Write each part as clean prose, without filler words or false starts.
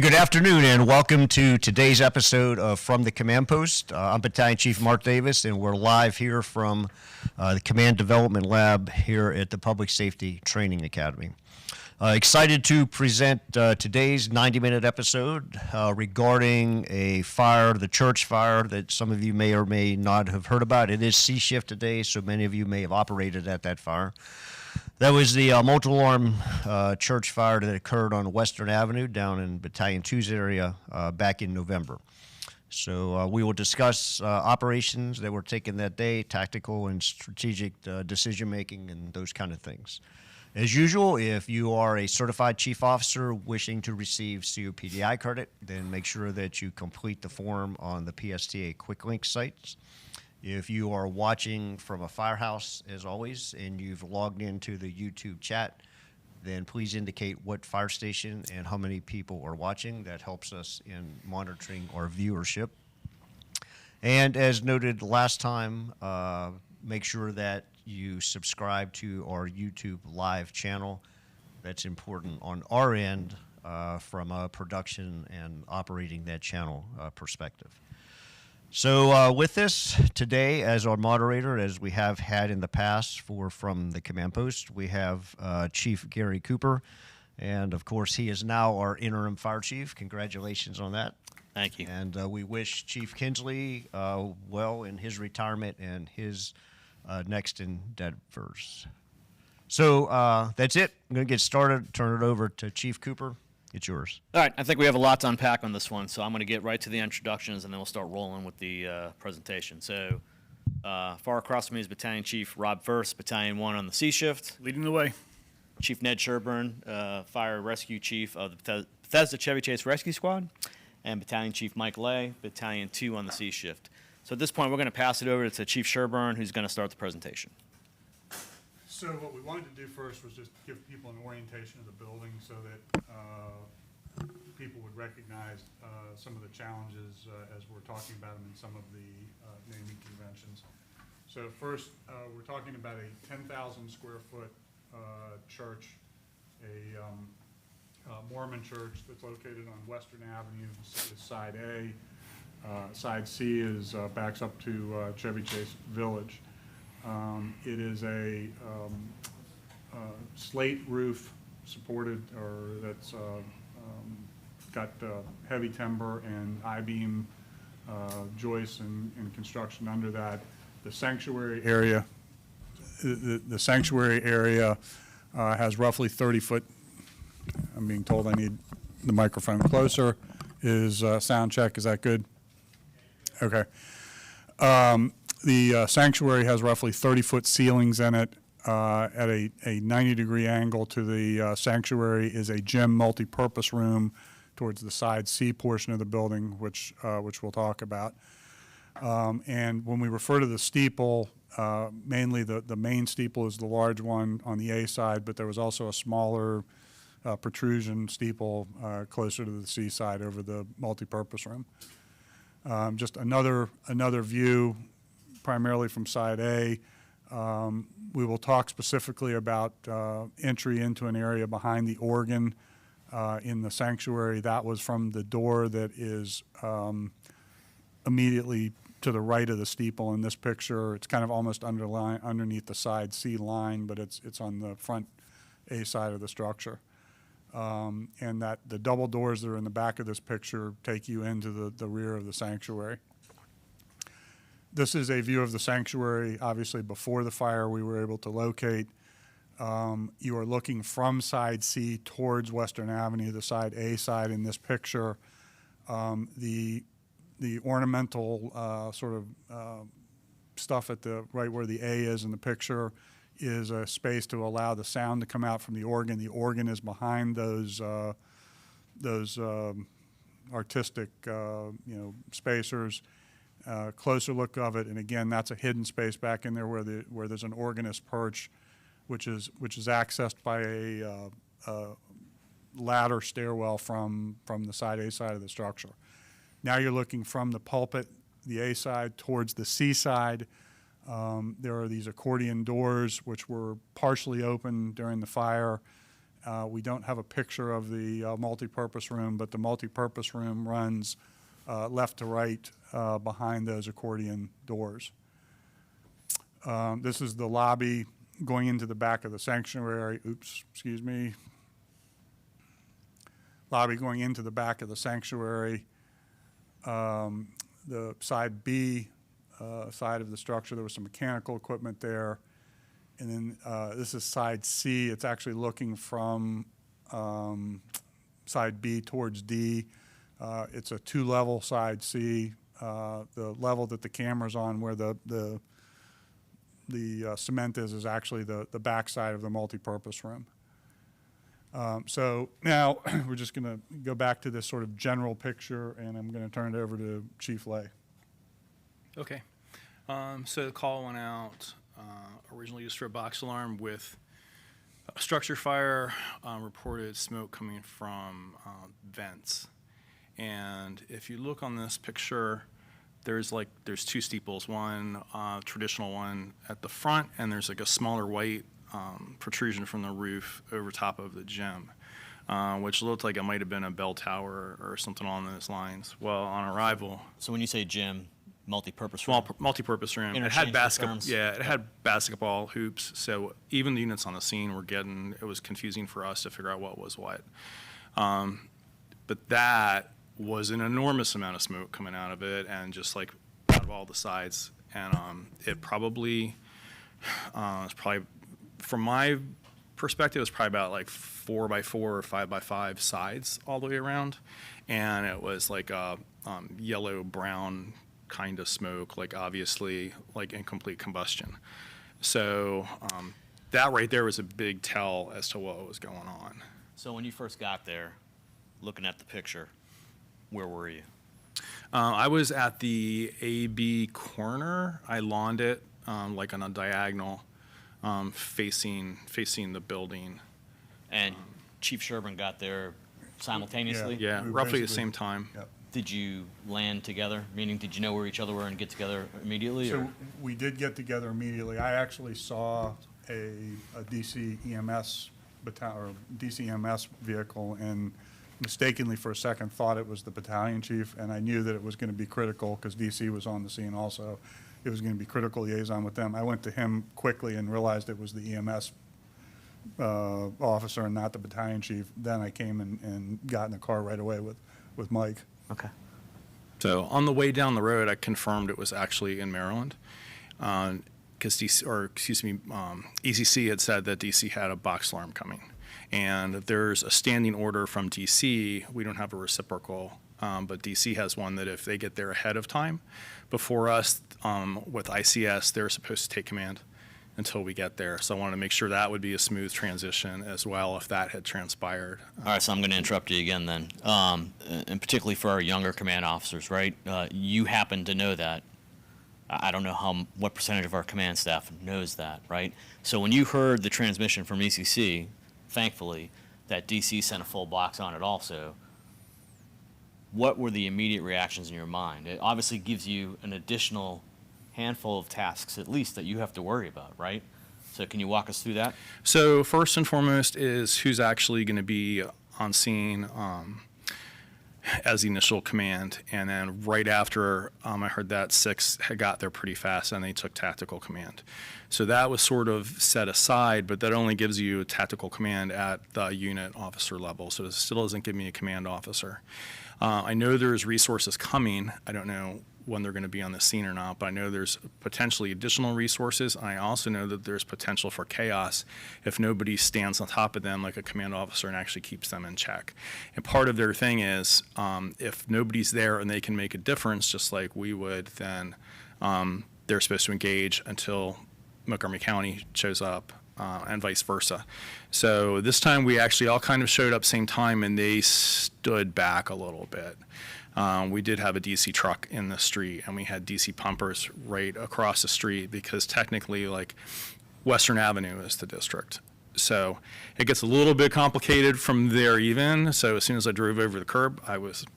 Good afternoon and welcome to today's episode of From the Command Post. I'm Battalion Chief Mark Davis and we're live here from the Command Development Lab here at the Public Safety Training Academy. Excited to present today's 90-minute episode regarding a fire, the church fire that some of you may or may not have heard about. It is C-shift today, so many of you may have operated at that fire. That was the multiple-alarm church fire that occurred on Western Avenue down in Battalion 2's area back in November. So we will discuss operations that were taken that day, tactical and strategic decision-making, and those kind of things. As usual, if you are a certified chief officer wishing to receive COPDI credit, then make sure that you complete the form on the PSTA Quick Link sites. If you are watching from a firehouse, as always, and you've logged into the YouTube chat, then please indicate what fire station and how many people are watching. That helps us in monitoring our viewership. And as noted last time, make sure that you subscribe to our YouTube live channel. That's important on our end from a production and operating that channel perspective. So with this today as our moderator, as we have had in the past from the Command Post, we have Chief Gary Cooper, and of course he is now our interim fire chief. Congratulations on that. Thank you. And we wish Chief Kinsley well in his retirement and his next endeavors. So that's it. I'm going to get started, turn it over to Chief Cooper. It's yours. All right, I think we have a lot to unpack on this one, so I'm going to get right to the introductions, and then we'll start rolling with the presentation. So far across from me is Battalion Chief Rob Furst, Battalion 1 on the C shift. Leading the way. Chief Ned Sherburne, Fire Rescue Chief of the Bethesda Chevy Chase Rescue Squad, and Battalion Chief Mike Leigh, Battalion 2 on the C shift. So at this point, we're going to pass it over to Chief Sherburne, who's going to start the presentation. So what we wanted to do first was just give people an orientation of the building so that people would recognize some of the challenges as we're talking about them in some of the naming conventions. So first, we're talking about a 10,000 square foot church, a Mormon church that's located on Western Avenue, is side A. Side C is backs up to Chevy Chase Village. It is a slate roof supported, or that's got heavy timber and I-beam joists and construction under that. The sanctuary area, the sanctuary area has roughly 30-foot. I'm being told I need the microphone closer. Is sound check? Is that good? Okay. The sanctuary has roughly 30-foot ceilings in it. At a 90-degree angle to the sanctuary is a gym multi-purpose room towards the side C portion of the building, which we'll talk about. And when we refer to the steeple, mainly the main steeple is the large one on the A side, but there was also a smaller protrusion steeple closer to the C side over the multi-purpose room. Just another view, primarily from side A. We will talk specifically about entry into an area behind the organ in the sanctuary. That was from the door that is immediately to the right of the steeple in this picture. It's kind of almost underneath the side C line, but it's on the front A side of the structure. And that the double doors that are in the back of this picture take you into the rear of the sanctuary. This is a view of the sanctuary, obviously before the fire we were able to locate. You are looking from side C towards Western Avenue, the side A side in this picture. The ornamental sort of stuff at the right where the A is in the picture is a space to allow the sound to come out from the organ. The organ is behind those artistic spacers. Closer look of it, and again, that's a hidden space back in there where there's an organist perch, which is accessed by a ladder stairwell from the side A side of the structure. Now you're looking from the pulpit, the A side, towards the C side. There are these accordion doors which were partially open during the fire We don't have a picture of the multipurpose room, but the multipurpose room runs left to right behind those accordion doors. This is the lobby going into the back of the sanctuary. Oops, excuse me. Lobby going into the back of the sanctuary. The side B side of the structure, there was some mechanical equipment there. And then this is side C. It's actually looking from side B towards D. It's a two-level side C. The level that the camera's on, where the cement is actually the back side of the multipurpose room. So now we're just going to go back to this sort of general picture, and I'm going to turn it over to Chief Leigh. Okay. So the call went out originally just for a box alarm with a structure fire, reported smoke coming from vents. And if you look on this picture, there's two steeples, one traditional one at the front, and there's like a smaller white protrusion from the roof over top of the gym, which looked like it might have been a bell tower or something along those lines. Well, on arrival, So when you say gym, multi-purpose small room, multi-purpose room. It had Interchangeable basketball. terms. Yeah, it had basketball hoops. So even the units on the scene were getting. It was confusing for us to figure out what was what. But that was an enormous amount of smoke coming out of it, and just like out of all the sides. And it probably was probably, from my perspective, it was probably about like 4x4 or 5x5 sides all the way around, and it was like a yellow brown kind of smoke, like obviously like incomplete combustion. So that right there was a big tell as to what was going on. So when you first got there, looking at the picture, where were you? I was at the AB corner. I lawned it like on a diagonal, facing the building. And Chief Sherburne got there simultaneously? Yeah, We roughly the basically- same time. Yep. Did you land together? Meaning, did you know where each other were and get together immediately? So Or? we did get together immediately. I actually saw a DC EMS or DC EMS vehicle, and mistakenly for a second thought it was the battalion chief, and I knew that it was going to be critical because DC was on the scene also. It was going to be critical liaison with them. I went to him quickly and realized it was the EMS officer and not the battalion chief. Then I came and got in the car right away with Mike. Okay. So on the way down the road, I confirmed it was actually in Maryland, because ECC had said that DC had a box alarm coming, and there's a standing order from DC. We don't have a reciprocal, but DC has one that if they get there ahead of time, before us with ICS, they're supposed to take command until we get there. So I wanted to make sure that would be a smooth transition as well if that had transpired. All right, so I'm going to interrupt you again then, and particularly for our younger command officers, right? You happen to know that. I don't know what percentage of our command staff knows that, right? So when you heard the transmission from ECC, thankfully, that DC sent a full box on it also, what were the immediate reactions in your mind? It obviously gives you an additional handful of tasks at least that you have to worry about, right? So can you walk us through that? So first and foremost is who's actually going to be on scene as the initial command. And then right after I heard that, 6 had got there pretty fast and they took tactical command. So that was sort of set aside, but that only gives you tactical command at the unit officer level. So it still doesn't give me a command officer. I know there's resources coming. I don't know when they're going to be on the scene or not, but I know there's potentially additional resources. I also know that there's potential for chaos if nobody stands on top of them like a command officer and actually keeps them in check. And part of their thing is if nobody's there and they can make a difference just like we would, then they're supposed to engage until Montgomery County shows up. And vice versa. So this time we actually all kind of showed up same time and they stood back a little bit. We did have a DC truck in the street and we had DC pumpers right across the street because technically like Western Avenue is the district. So it gets a little bit complicated from there even. So as soon as I drove over the curb, I was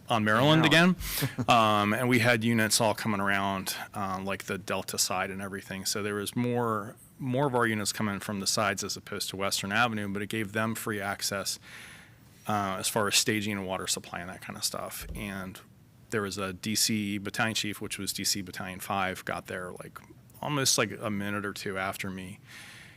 on Maryland again. And we had units all coming around like the Delta side and everything. So there was more more of our units come in from the sides as opposed to Western Avenue, but it gave them free access as far as staging and water supply and that kind of stuff. And there was a DC battalion chief, which was DC Battalion 5, got there like almost like a minute or two after me,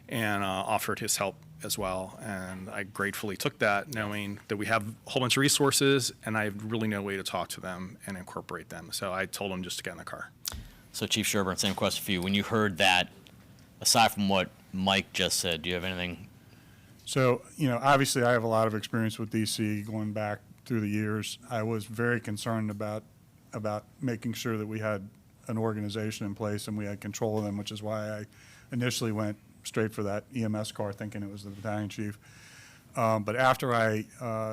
and offered his help as well. And I gratefully took that, knowing that we have a whole bunch of resources and I have really no way to talk to them and incorporate them. So I told him just to get in the car. So Chief Sherburne, same question for you. When you heard that, aside from what Mike just said, do you have anything? So, obviously I have a lot of experience with DC going back through the years. I was very concerned about making sure that we had an organization in place and we had control of them, which is why I initially went straight for that EMS car thinking it was the battalion chief. But after I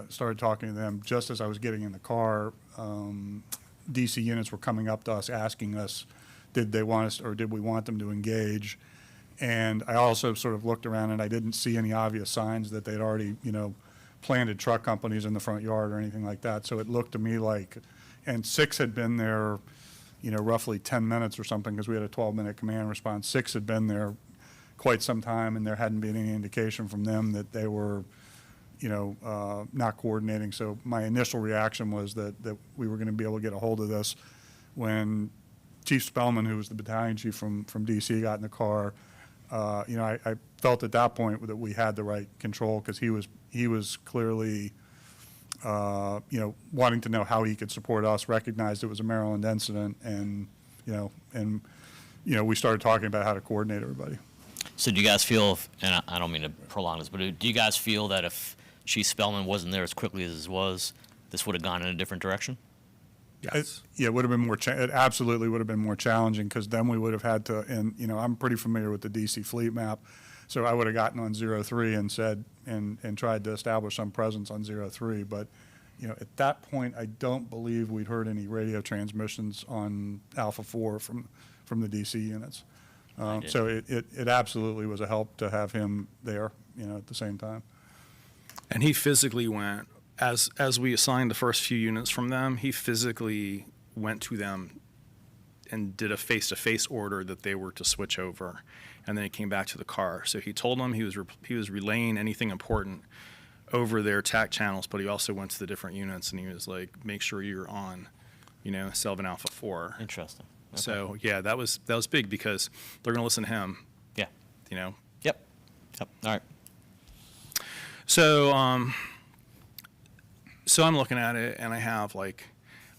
started talking to them, just as I was getting in the car, DC units were coming up to us asking us, did they want us or did we want them to engage? And I also sort of looked around and I didn't see any obvious signs that they'd already, planted truck companies in the front yard or anything like that. So it looked to me like, and 6 had been there, roughly 10 minutes or something, because we had a 12-minute command response. 6 had been there quite some time, and there hadn't been any indication from them that they were, not coordinating. So my initial reaction was that we were going to be able to get a hold of this. When Chief Spellman, who was the battalion chief from DC, got in the car, I felt at that point that we had the right control, because he was clearly, wanting to know how he could support us, recognized it was a Maryland incident, and we started talking about how to coordinate everybody. So do you guys feel, and I don't mean to prolong this, but do you guys feel that if Chief Spellman wasn't there as quickly as it was, this would have gone in a different direction? Yes. It would have been it absolutely would have been more challenging, because then we would have had to, and I'm pretty familiar with the DC fleet map, so I would have gotten on 03 and said, and tried to establish some presence on 03. But, at that point, I don't believe we'd heard any radio transmissions on Alpha 4 from the DC units. So it absolutely was a help to have him there, at the same time. And he physically went, as we assigned the first few units from them, he physically went to them and did a face-to-face order that they were to switch over. And then he came back to the car. So he told them he was relaying anything important over their TAC channels, but he also went to the different units and he was like, make sure you're on, 7 Alpha 4. Interesting. Okay. So yeah, that was big, because they're going to listen to him. Yeah. Yep. All right. So, so I'm looking at it, and I have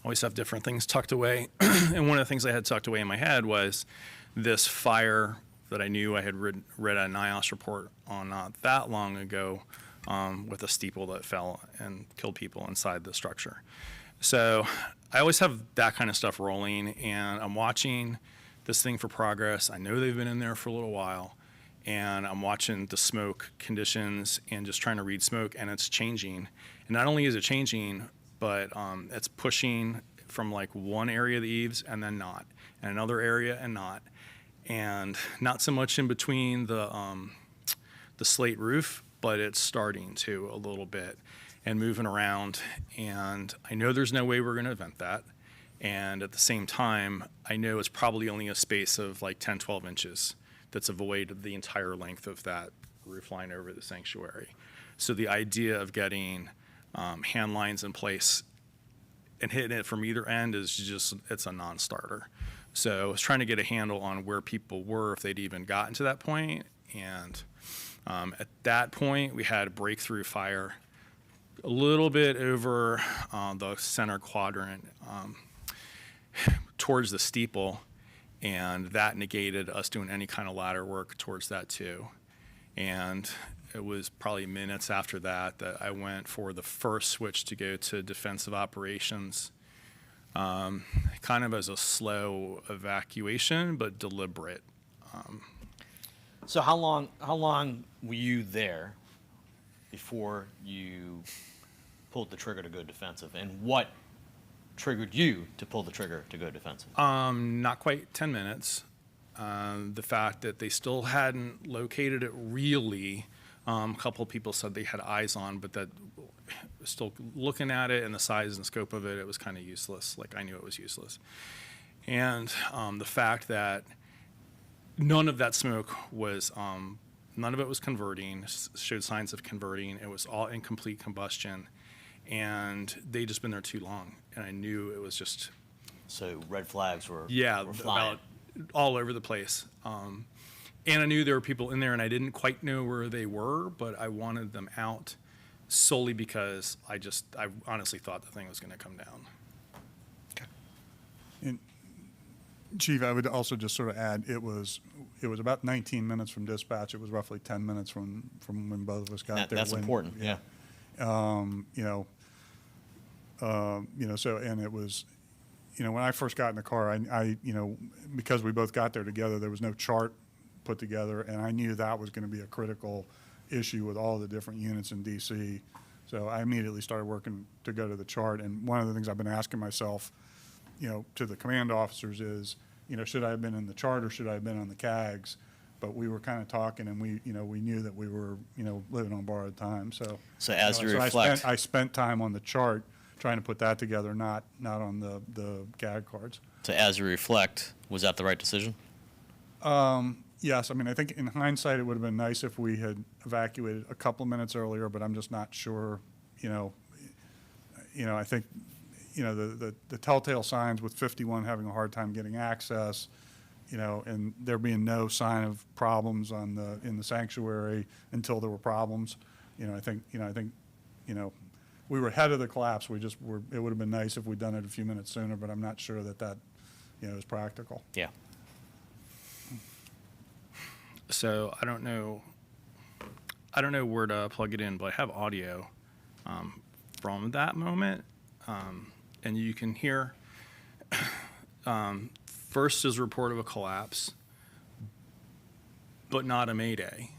always have different things tucked away. And one of the things I had tucked away in my head was this fire that I knew I had read a NIOS report on not that long ago, with a steeple that fell and killed people inside the structure. So I always have that kind of stuff rolling, and I'm watching this thing for progress. I know they've been in there for a little while, and I'm watching the smoke conditions and just trying to read smoke, and it's changing. And not only is it changing, but it's pushing from one area of the eaves and then not, and another area and not so much in between the slate roof, but it's starting to a little bit and moving around. And I know there's no way we're going to vent that. And at the same time, I know it's probably only a space of 10, 12 inches that's a void of the entire length of that roof line over the sanctuary. So the idea of getting hand lines in place and hitting it from either end is just, it's a non-starter. So I was trying to get a handle on where people were, if they'd even gotten to that point. And at that point, we had a breakthrough fire a little bit over the center quadrant towards the steeple, and that negated us doing any kind of ladder work towards that too. And it was probably minutes after that I went for the first switch to go to defensive operations, kind of as a slow evacuation, but deliberate. So how long were you there before you pulled the trigger to go defensive, and what triggered you to pull the trigger to go defensive? Not quite 10 minutes. The fact that they still hadn't located it really, a couple of people said they had eyes on, but that still looking at it and the size and scope of it, it was kind of useless. I knew it was useless. And the fact that none of that smoke was, none of it was converting, showed signs of converting. It was all incomplete combustion. And they'd just been there too long. And I knew it was just, So red flags were yeah, flying. about all over the place. And I knew there were people in there, and I didn't quite know where they were, but I wanted them out solely because I honestly thought the thing was going to come down. And Chief, I would also just sort of add, it was about 19 minutes from dispatch. It was roughly 10 minutes from when both of us got there. That's important, yeah. So, and it was, when I first got in the car, I because we both got there together, there was no chart put together, and I knew that was going to be a critical issue with all the different units in DC. So I immediately started working to go to the chart. And one of the things I've been asking myself, to the command officers is, should I have been in the chart or should I have been on the CAGs? But we were kind of talking, and we knew that we were, living on borrowed time. So as you reflect, I spent time on the chart trying to put that together, not on the CAG cards. so as you reflect, was that the right decision? Yes, I mean, I think in hindsight, it would have been nice if we had evacuated a couple minutes earlier, but I'm just not sure, I think, the telltale signs with 51 having a hard time getting access, and there being no sign of problems in the sanctuary until there were problems. I think we were ahead of the collapse. It would have been nice if we'd done it a few minutes sooner, but I'm not sure that is practical. Yeah. So I don't know where to plug it in, but I have audio from that moment. And you can hear Furst's report of a collapse, but not a mayday,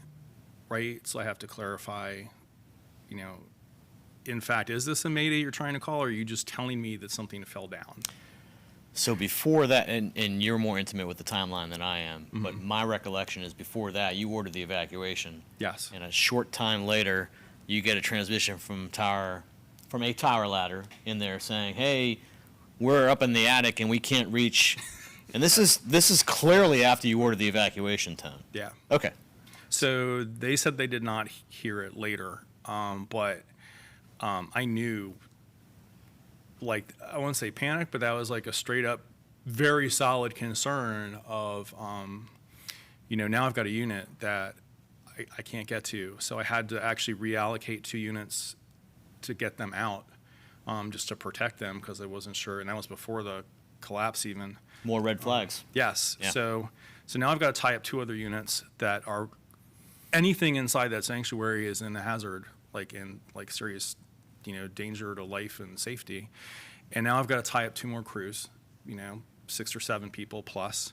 right? So I have to clarify, in fact, is this a mayday you're trying to call, or are you just telling me that something fell down? So before that, and you're more intimate with the timeline than I am, but my recollection is before that, you ordered the evacuation. Yes. And a short time later, you get a transmission from a tower ladder in there saying, hey, we're up in the attic and we can't reach. And this is clearly after you ordered the evacuation tone. Yeah. Okay. So they said they did not hear it later, but I knew, like, I wouldn't say panic, but that was like a straight up, very solid concern of, now I've got a unit that I can't get to. So I had to actually reallocate 2 units to get them out, just to protect them because I wasn't sure. And that was before the collapse even. More red flags. Yes. Yeah. So now I've got to tie up 2 other units that are, anything inside that sanctuary is in a hazard, like serious, danger to life and safety. And now I've got to tie up 2 more crews, 6 or 7 people plus,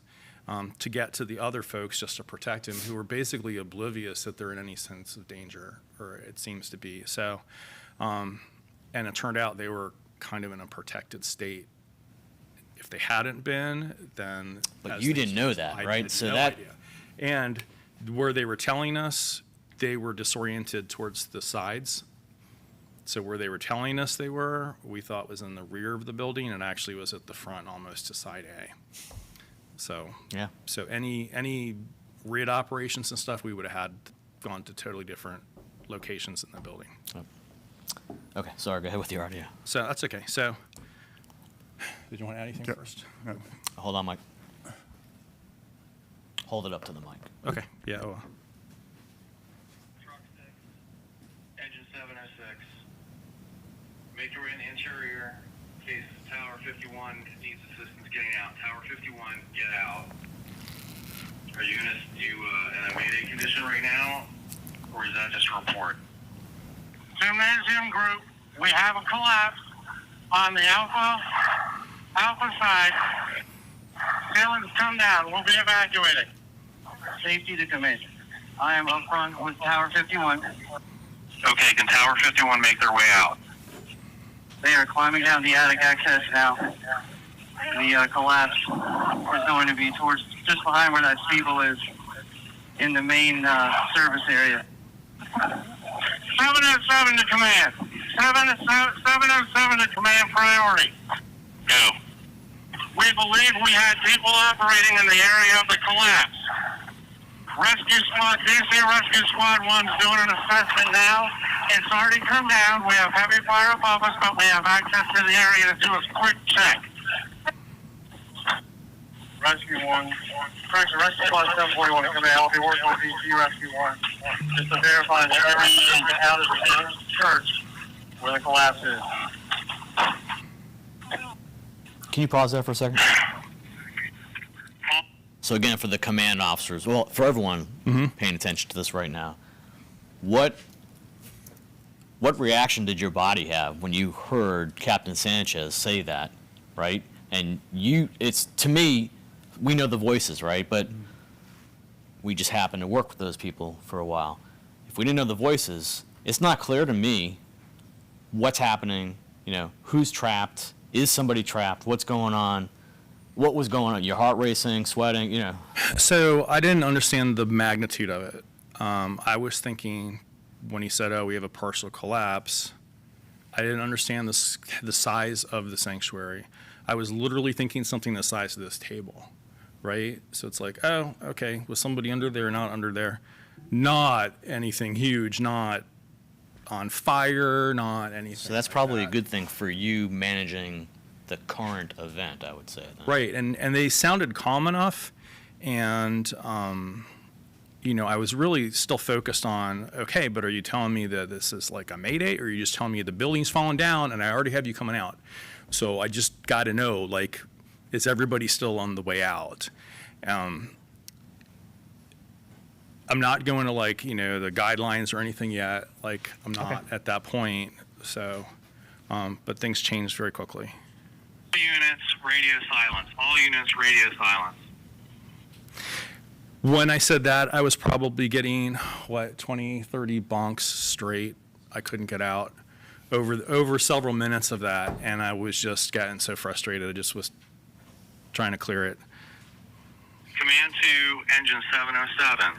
to get to the other folks just to protect them, who are basically oblivious that they're in any sense of danger, or it seems to be. So, and it turned out they were kind of in a protected state. If they hadn't been, then. But you didn't know that, I right? had So no that. idea. And where they were telling us, they were disoriented towards the sides. So where they were telling us they were, we thought was in the rear of the building, and actually was at the front, almost to side A. So Yeah. So any RID operations and stuff, we would have had gone to totally different locations in the building. Okay. Sorry. Go ahead with your audio. So that's okay. So did you want to add anything Okay. first? No. Hold on, Mike. Hold it up to the mic. Okay. Yeah. Well, Truck 6, engine 706. Make your way in the interior. Case Tower 51 needs assistance getting out. Tower 51, get out. Are you in a mayday condition right now, or is that just a report? Zoom group, we have a collapse on the Alpha side. Ceilings come down. We'll be evacuating. Safety to command. I am up front with Tower 51. Okay, can Tower 51 make their way out? They are climbing down the attic access now. The collapse is going to be towards just behind where that steeple is in the main service area. 707 to command. 707 to command priority. Go. We believe we had people operating in the area of the collapse. Rescue Squad, DC Rescue Squad 1's doing an assessment now. It's already come down. We have heavy fire above us, but we have access to the area to do a quick check. Rescue 1. Correction, Rescue Squad 741 is going to help you work with DC Rescue 1. Just to verify that everything is out of the church where the collapse is. Can you pause there for a second? So again, for the command officers, well, for everyone paying attention to this right now, what reaction did your body have when you heard Captain Sanchez say that, right? And it's, to me, we know the voices, right? But we just happened to work with those people for a while. If we didn't know the voices, it's not clear to me what's happening, who's trapped, is somebody trapped, what's going on, what was going on, your heart racing, sweating, So I didn't understand the magnitude of it. I was thinking when he said, "Oh, we have a partial collapse," I didn't understand the size of the sanctuary. I was literally thinking something the size of this table, right? So it's like, oh, okay, was somebody under there or not under there? Not anything huge, not on fire, not anything. So that's like probably a that. good thing for you managing the current event, I would say. Then. Right, and they sounded calm enough, and I was really still focused on, okay, but are you telling me that this is like a Mayday, or are you just telling me the building's falling down and I already have you coming out? So I just got to know, like, is everybody still on the way out? I'm not going to, like, the guidelines or anything yet. Like, I'm not at that point. So, but things changed very quickly. All units, radio silence. All units, radio silence. When I said that, I was probably getting, 20, 30 bonks straight. I couldn't get out over several minutes of that, and I was just getting so frustrated. I just was trying to clear it. Command 2, Engine 707.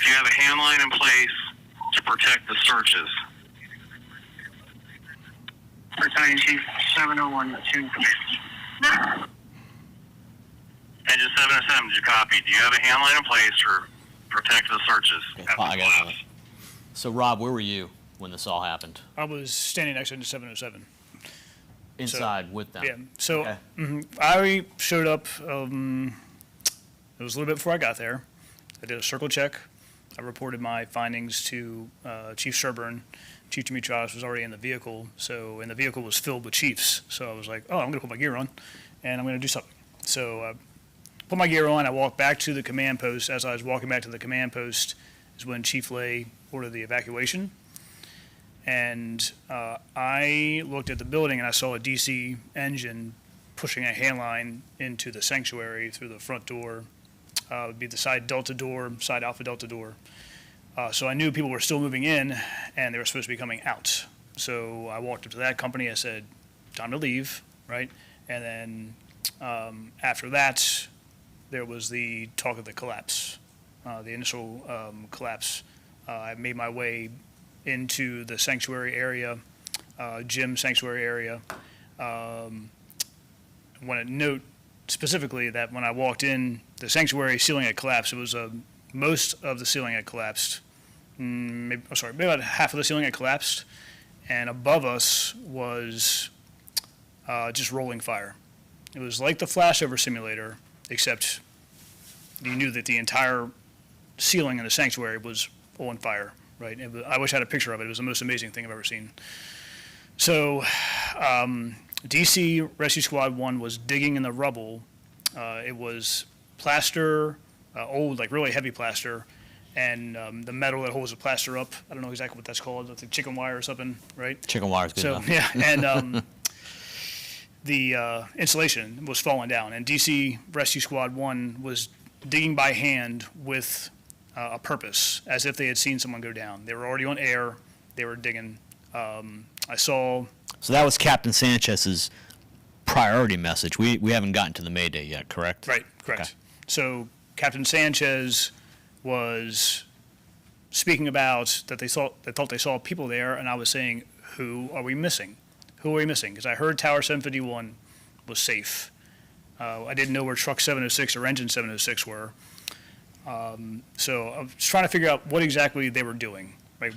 Do you have a hand line in place to protect the searches? Battalion Chief 701 to command. Engine 707, did you copy? Do you have a hand line in place to protect the searches? Okay, at the I got it. collapse? So Rob, where were you when this all happened? I was standing next to the 707. Inside with them. Yeah. So Okay. I showed up. It was a little bit before I got there. I did a circle check. I reported my findings to Chief Sherburne. Chief Dimitrios was already in the vehicle, and the vehicle was filled with chiefs. So I was like, oh, I'm going to put my gear on, and I'm going to do something. So I put my gear on. I walked back to the command post. As I was walking back to the command post is when Chief Leigh ordered the evacuation. And I looked at the building, and I saw a DC engine pushing a hand line into the sanctuary through the front door. It would be the side Delta door, side Alpha Delta door. So I knew people were still moving in, and they were supposed to be coming out. So I walked up to that company. I said, time to leave, right? And then after that, there was the talk of the collapse, the initial collapse. I made my way into the sanctuary area, gym sanctuary area. I want to note specifically that when I walked in, the sanctuary ceiling had collapsed. It was most of the ceiling had collapsed. Maybe about half of the ceiling had collapsed, and above us was just rolling fire. It was like the flashover simulator, except you knew that the entire ceiling in the sanctuary was on fire. Right. I wish I had a picture of it. It was the most amazing thing I've ever seen. So, DC Rescue Squad 1 was digging in the rubble. It was plaster, old, like really heavy plaster, and the metal that holds the plaster up. I don't know exactly what that's called. I think chicken wire or something, right? Chicken wire's good So, enough. yeah, and the insulation was falling down, and DC Rescue Squad 1 was digging by hand with a purpose, as if they had seen someone go down. They were already on air. They were digging. I saw. So that was Captain Sanchez's priority message. We haven't gotten to the Mayday yet, correct? Right, correct. Okay. So Captain Sanchez was speaking about that they thought they saw people there, and I was saying, who are we missing? Who are we missing? Because I heard Tower 751 was safe. I didn't know where Truck 706 or Engine 706 were. So I was trying to figure out what exactly they were doing. Right?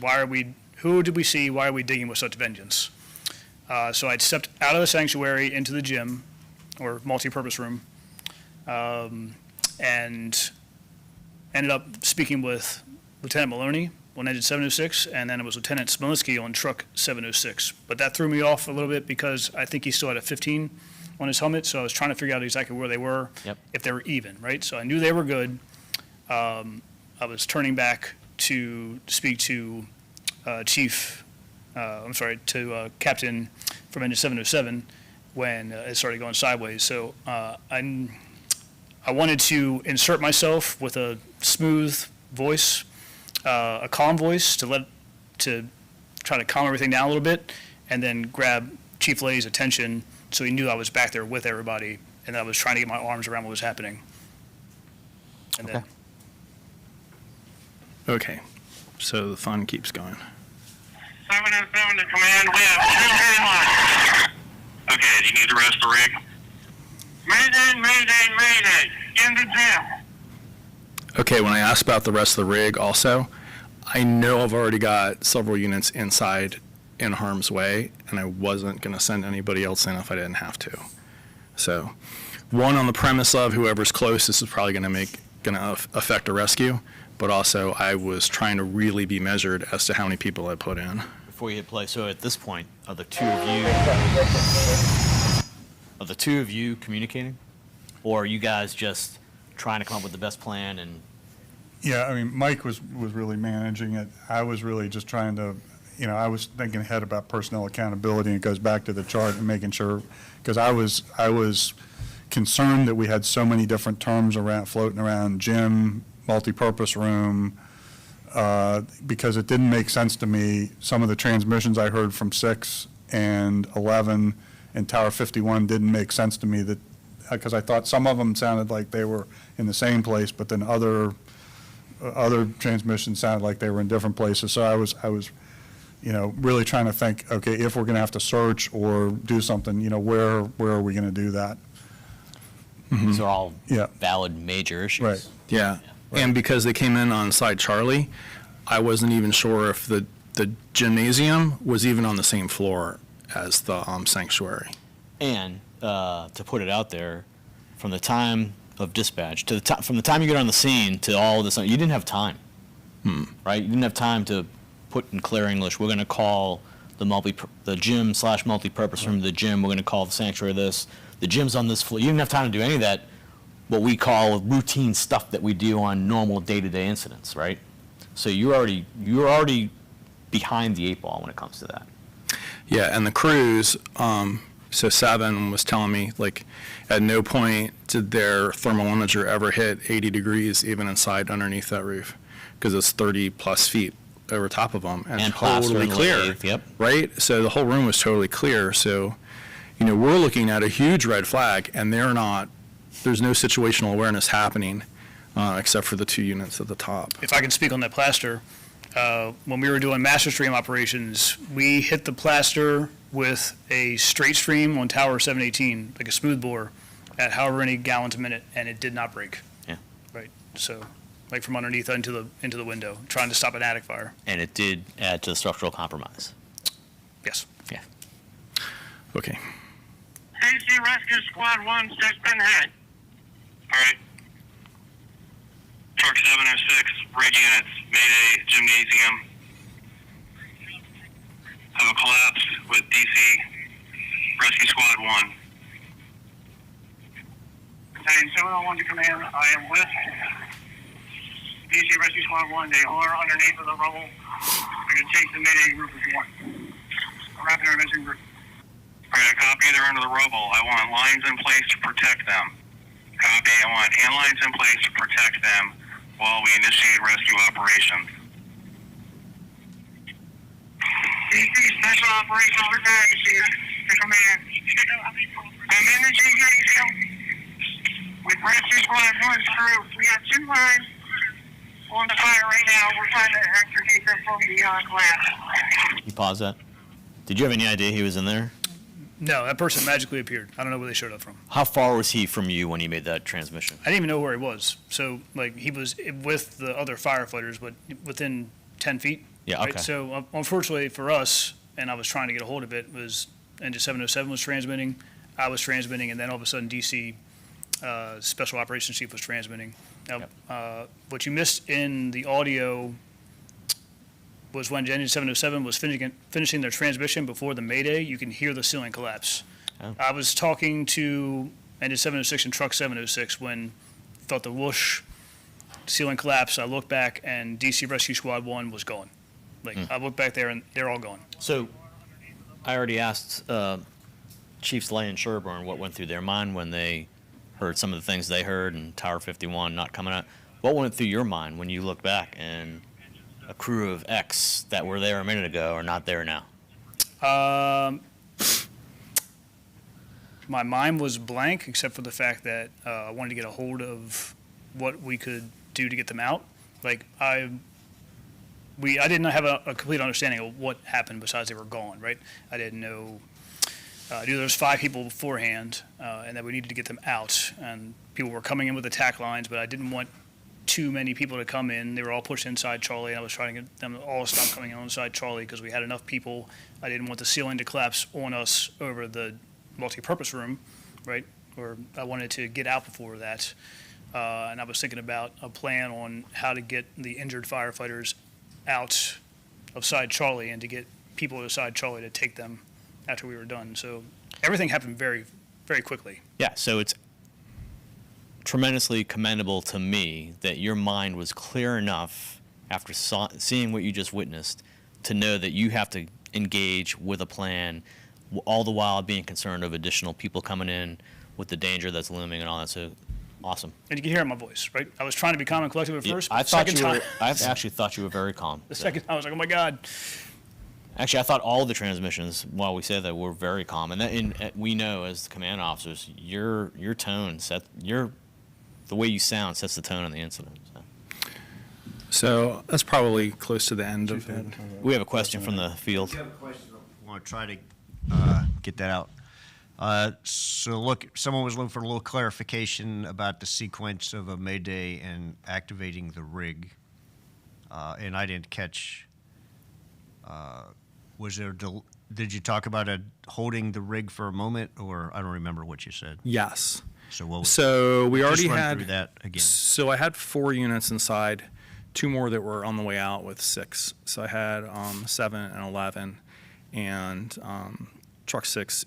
Who did we see? Why are we digging with such vengeance? So I'd stepped out of the sanctuary into the gym, or multi-purpose room, and ended up speaking with Lieutenant Maloney on engine 706, and then it was Lieutenant Smolinski on truck 706. But that threw me off a little bit because I think he still had a 15 on his helmet, so I was trying to figure out exactly where they were, Yep. if they were even, right? So I knew they were good. I was turning back to speak to Captain from engine 707 when it started going sideways. So I wanted to insert myself with a smooth voice, a calm voice to try to calm everything down a little bit, and then grab Chief Leigh's attention so he knew I was back there with everybody and I was trying to get my arms around what was happening. And then, Okay, so the fun keeps going. 707 to command, we have 2 handlines. Okay, do you need the rest of the rig? Mayday, mayday, mayday, in the gym. Okay, when I asked about the rest of the rig also, I know I've already got several units inside in harm's way, and I wasn't going to send anybody else in if I didn't have to. So, one, on the premise of whoever's closest is probably going to affect a rescue, but also I was trying to really be measured as to how many people I put in. Before you hit play, so at this point, are the two of you communicating? Or are you guys just trying to come up with the best plan and Yeah, I mean, Mike was really managing it. I was really just trying to, I was thinking ahead about personnel accountability, and it goes back to the chart and making sure, because I was concerned that we had so many different terms floating around: gym, multipurpose room, because it didn't make sense to me. Some of the transmissions I heard from 6 and 11 and Tower 51 didn't make sense to me, that because I thought some of them sounded like they were in the same place, but then other transmissions sounded like they were in different places. So I was really trying to think, okay, if we're going to have to search or do something, where are we going to do that? these are all Yeah. valid major issues? Right. Yeah, and because they came in on side Charlie, I wasn't even sure if the gymnasium was even on the same floor as the sanctuary. And to put it out there, from the time of dispatch to from the time you get on the scene to all of this, you didn't have time, right? You didn't have time to put in clear English. We're going to call the gym / multi-purpose room the gym. We're going to call the sanctuary this. The gym's on this floor. You didn't have time to do any of that, what we call routine stuff that we do on normal day-to-day incidents, right? So you're already behind the 8 ball when it comes to that. Yeah, and the crews, so 7 was telling me, like, at no point did their thermal imager ever hit 80 degrees even inside underneath that roof, because it's 30-plus feet over top of them and plaster totally and clear, lathe, yep. right? So the whole room was totally clear. So, we're looking at a huge red flag, and there's no situational awareness happening except for the 2 units at the top. if I can speak on that plaster, when we were doing master stream operations, we hit the plaster with a straight stream on tower 718, like a smooth bore, at however many gallons a minute, and it did not break. Yeah. Right. So, like from underneath into the window, trying to stop an attic fire. And it did add to the structural compromise. Yes. Yeah. Okay. CC Rescue Squad 1, 6 been hit. Alright. Truck 706, rig units, Mayday, gymnasium. Have a collapse with DC Rescue Squad 1. Battalion 701 to command, I am with DC Rescue Squad 1. They are underneath of the rubble. I can take the Mayday group if you want. A rapid intervention group. Alright, I copy. They're under the rubble. I want lines in place to protect them. Copy. I want hand lines in place to protect them while we initiate rescue operations. DC Special Operations Battalion here to command. I'm in the gymnasium with Rescue Squad 1's crew. We have 2 lines on the fire right now. We're trying to extricate them from the glass. Can you pause that? Did you have any idea he was in there? No, that person magically appeared. I don't know where they showed up from. How far was he from you when he made that transmission? I didn't even know where he was. So, like, he was with the other firefighters, but within 10 feet. Yeah, right? okay. So, unfortunately for us, and I was trying to get a hold of it, was engine 707 was transmitting, I was transmitting, and then all of a sudden DC Special Operations Chief was transmitting. Now, what you missed in the audio was when engine 707 was finishing their transmission before the Mayday, you can hear the ceiling collapse. Oh. I was talking to engine 706 and truck 706 when felt the whoosh, ceiling collapse. I looked back and DC Rescue Squad 1 was gone. Like, I looked back there and they're all gone. So, I already asked Chiefs Leigh and Sherburne what went through their mind when they heard some of the things they heard and Tower 51 not coming out. What went through your mind when you look back and a crew of X that were there a minute ago are not there now? My mind was blank except for the fact that I wanted to get a hold of what we could do to get them out. Like, I didn't have a complete understanding of what happened besides they were gone, right? I didn't know. I knew there was 5 people beforehand, and that we needed to get them out. And people were coming in with attack lines, but I didn't want too many people to come in. They were all pushed inside Charlie, and I was trying to get them to all stop coming in inside Charlie because we had enough people. I didn't want the ceiling to collapse on us over the multi-purpose room, right? Or I wanted to get out before that. And I was thinking about a plan on how to get the injured firefighters out of side Charlie and to get people to side Charlie to take them after we were done. So everything happened very, very quickly. Yeah, so it's tremendously commendable to me that your mind was clear enough after seeing what you just witnessed to know that you have to engage with a plan, all the while being concerned of additional people coming in with the danger that's looming and all that. So awesome. And you can hear it in my voice, right? I was trying to be calm and collected at Yeah, first. I but thought second you were. time, I actually thought you were very calm. the second time I was like, oh my God. Actually, I thought all the transmissions, while we said that, were very calm. And we know as the command officers, your tone the way you sound sets the tone on the incident. So that's probably close to the end of it. We have a question from the field. I want to try to get that out. So look, someone was looking for a little clarification about the sequence of a Mayday and activating the rig, and I didn't catch. Was there? Did you talk about holding the rig for a moment, or I don't remember what you said? Yes. So what? So we already just run had through that again. So I had 4 units inside, 2 more that were on the way out with 6. So I had 7 and 11, and truck 6,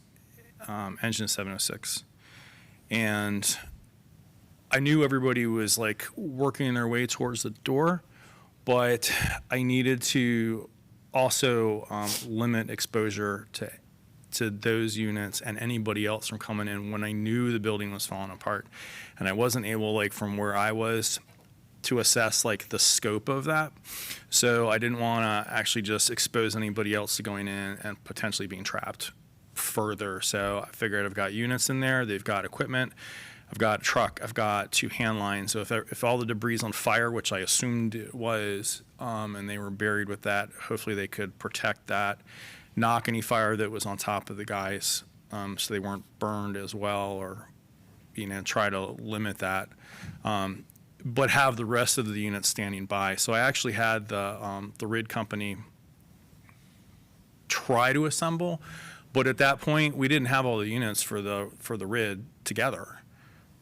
engine 706, and I knew everybody was like working their way towards the door, but I needed to also limit exposure to those units and anybody else from coming in when I knew the building was falling apart. And I wasn't able, like, from where I was to assess, like, the scope of that. So I didn't want to actually just expose anybody else to going in and potentially being trapped further. So I figured I've got units in there, they've got equipment, I've got a truck, I've got 2 hand lines. So if all the debris is on fire, which I assumed it was, and they were buried with that, hopefully they could protect that, knock any fire that was on top of the guys, so they weren't burned as well, or, try to limit that. But have the rest of the units standing by. So I actually had the RID company try to assemble, but at that point we didn't have all the units for the RID together.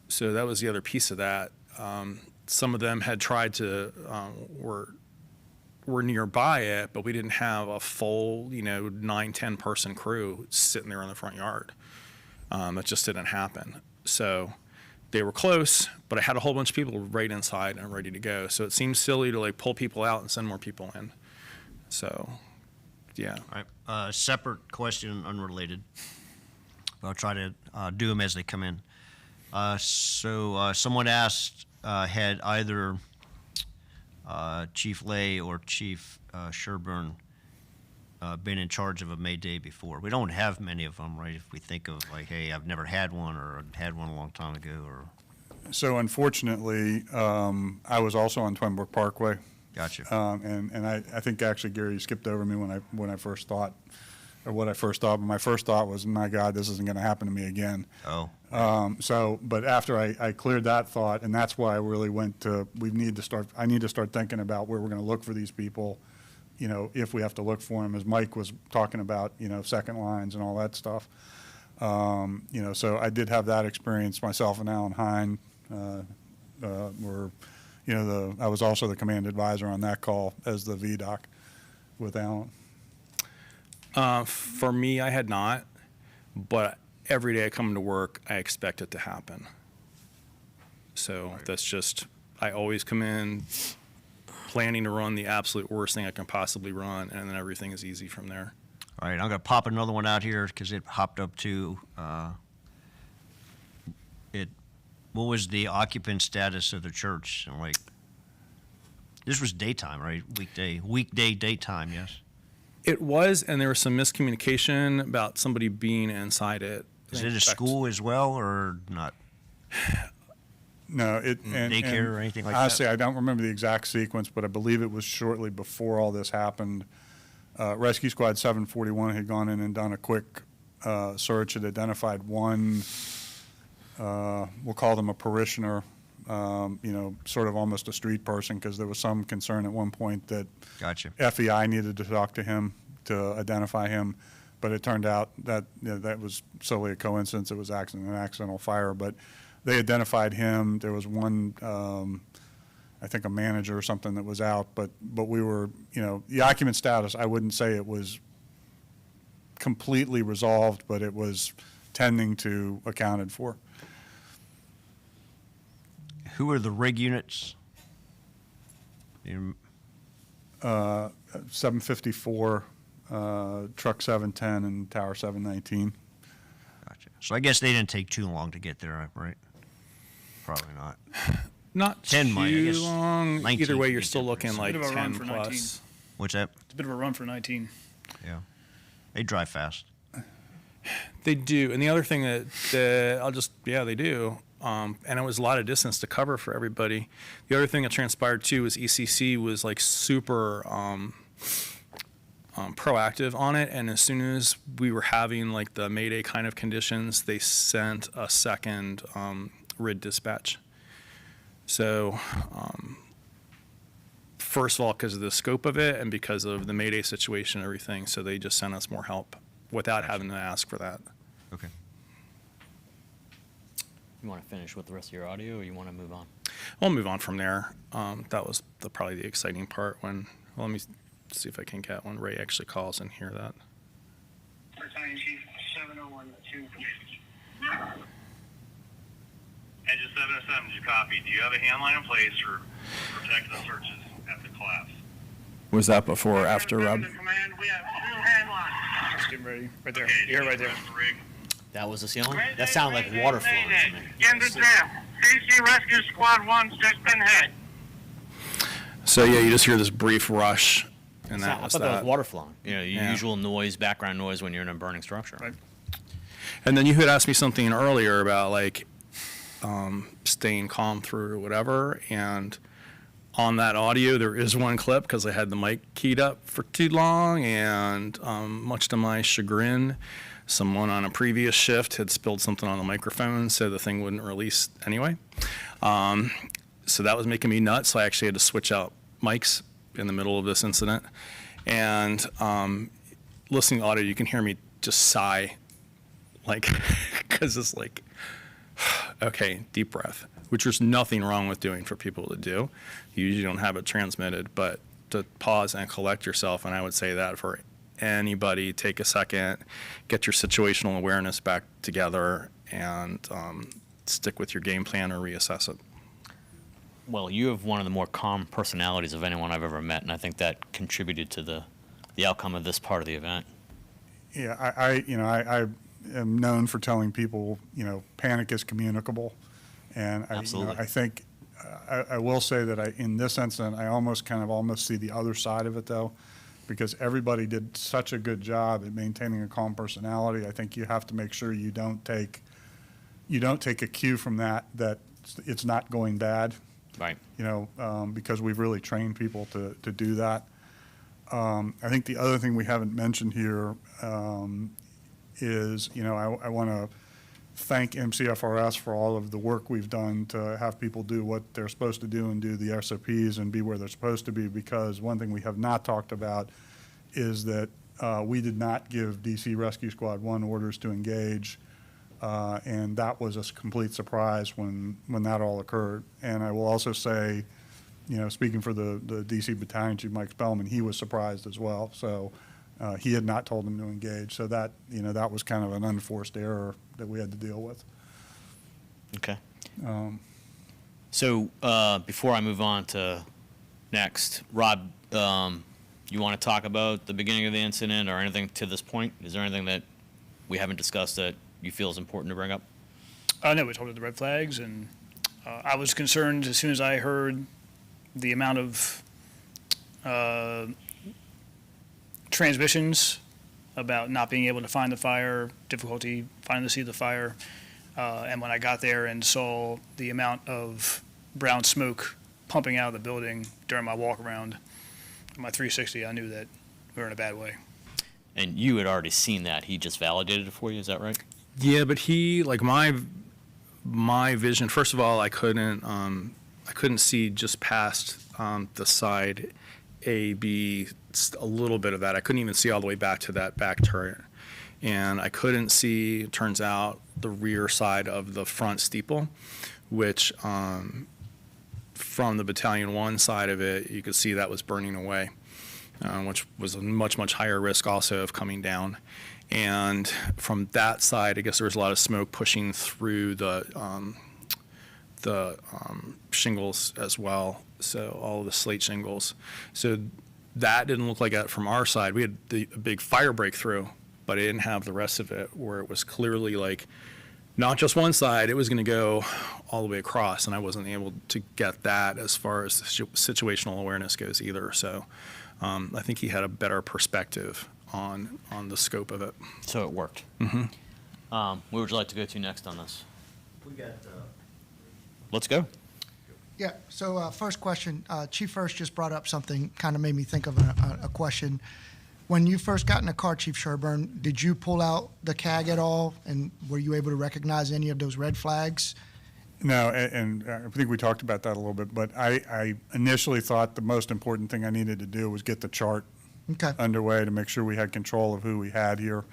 So that was the other piece of that. Some of them had tried to were nearby it, but we didn't have a full 9-10 person crew sitting there in the front yard. That just didn't happen. So they were close, but I had a whole bunch of people right inside and ready to go. So it seems silly to pull people out and send more people in. So, yeah. All right. Separate question, unrelated. I'll try to do them as they come in. So someone asked, had either Chief Leigh or Chief Sherburne been in charge of a Mayday before? We don't have many of them, right? If we think of hey, I've never had one, or had one a long time ago, or. So unfortunately, I was also on Twin Brook Parkway. Gotcha. And I think actually, Gary, you skipped over me when I first thought or what I first thought, but my first thought was, my God, this isn't going to happen to me again. Oh, But after I cleared that thought, and that's why I really went to, I need to start thinking about where we're going to look for these people, if we have to look for them, as Mike was talking about, second lines and all that stuff. So I did have that experience. Myself and Alan Hine were, I was also the command advisor on that call as the VDOC with Alan. For me, I had not, but every day I come to work, I expect it to happen. So that's just, I always come in planning to run the absolute worst thing I can possibly run, and then everything is easy from there. all right. I'm going to pop another one out here because it hopped up to what was the occupant status of the church? And this was daytime, right? Weekday, daytime, yes. It was, and there was some miscommunication about somebody being inside it. Is it a school as well or not? No, Daycare or anything like that? honestly, I don't remember the exact sequence, but I believe it was shortly before all this happened. Rescue Squad 741 had gone in and done a quick search. Had identified one, we'll call them a parishioner, sort of almost a street person, because there was some concern at one point that Gotcha. FEI needed to talk to him to identify him, but it turned out that that was solely a coincidence. It was an accidental fire, but they identified him. There was one, I think a manager or something that was out, but we were, the occupant status, I wouldn't say it was completely resolved, but it was tending to accounted for. Who are the rig units? 754, truck 710, and tower 719. Gotcha. So I guess they didn't take too long to get there, right? Probably not. Not 10 too might, I guess. long. 19 Either way, would you're be still looking different. like Bit of a run 10 for plus. 19. What's that? It's a bit of a run for 19. Yeah. They drive fast. They do, and the other thing that they do, and it was a lot of distance to cover for everybody. The other thing that transpired too was ECC was like super proactive on it, and as soon as we were having like the Mayday kind of conditions, they sent a second RID dispatch. So first of all, because of the scope of it and because of the Mayday situation and everything, so they just sent us more help without having to ask for that. Okay. You want to finish with the rest of your audio, or you want to move on? I'll move on from there. That was probably the exciting part let me see if I can get when Ray actually calls and hear that. Battalion Chief 701 2. Engine 707, did you copy? Do you have a handline in place for protect the searches at the collapse? Was that before or after, Rob? Command, we have 2 handlines. Just getting ready. Right there. Okay, You're right there. the rig. That was the ceiling? That sounded like water flowing to me. In the jam. CC Rescue Squad 1's just been hit. So yeah, you just hear this brief rush, and I that was thought that was that. water flowing. Your Yeah. usual noise, background noise when you're in a burning structure. Right. And then you had asked me something earlier about staying calm through or whatever, and on that audio there is one clip because I had the mic keyed up for too long, and much to my chagrin, someone on a previous shift had spilled something on the microphone, so the thing wouldn't release anyway. So that was making me nuts. So I actually had to switch out mics in the middle of this incident. And listening to audio, you can hear me just sigh, because it's like, okay, deep breath, which there's nothing wrong with doing for people to do. You usually don't have it transmitted, but to pause and collect yourself, and I would say that for anybody, take a second, get your situational awareness back together, and stick with your game plan or reassess it. Well, you have one of the more calm personalities of anyone I've ever met, and I think that contributed to the outcome of this part of the event. Yeah, I am known for telling people, panic is communicable. And Absolutely. I think, I will say that in this incident, I almost see the other side of it though, because everybody did such a good job at maintaining a calm personality. I think you have to make sure you don't take a cue from that it's not going bad. Right. Because we've really trained people to do that. I think the other thing we haven't mentioned here is, I want to thank MCFRS for all of the work we've done to have people do what they're supposed to do and do the SOPs and be where they're supposed to be, because one thing we have not talked about is that we did not give DC Rescue Squad 1 orders to engage, and that was a complete surprise when that all occurred. And I will also say, speaking for the DC Battalion Chief Mike Spellman, he was surprised as well. So he had not told them to engage. So that, that was kind of an unforced error that we had to deal with. Okay. So before I move on to next, Rob, you want to talk about the beginning of the incident or anything to this point? Is there anything that we haven't discussed that you feel is important to bring up? No, we talked about the red flags, and I was concerned as soon as I heard the amount of transmissions about not being able to find the fire, difficulty finding the seat of the fire. And when I got there and saw the amount of brown smoke pumping out of the building during my walk around, my 360, I knew that we were in a bad way. And you had already seen that. He just validated it for you. Is that right? Yeah, but he, like, my vision, first of all, I couldn't see just past the side A, B, a little bit of that. I couldn't even see all the way back to that back turret. And I couldn't see, it turns out, the rear side of the front steeple, which from the Battalion 1 side of it, you could see that was burning away, which was a much, much higher risk also of coming down. And from that side, I guess there was a lot of smoke pushing through the shingles as well, so all of the slate shingles. So that didn't look like that from our side. We had a big fire breakthrough, but it didn't have the rest of it, where it was clearly like not just one side, it was going to go all the way across, and I wasn't able to get that as far as situational awareness goes either. So I think he had a better perspective on the scope of it. So it worked. Mm-hmm. Where would you like to go to next on this? We got, Let's go. Yeah, so first question, Chief Furst just brought up something, kind of made me think of a question. When you first got in the car, Chief Sherburne, did you pull out the CAG at all, and were you able to recognize any of those red flags? No, and I think we talked about that a little bit, but I initially thought the most important thing I needed to do was get the chart Okay. underway to make sure we had control of who we had here.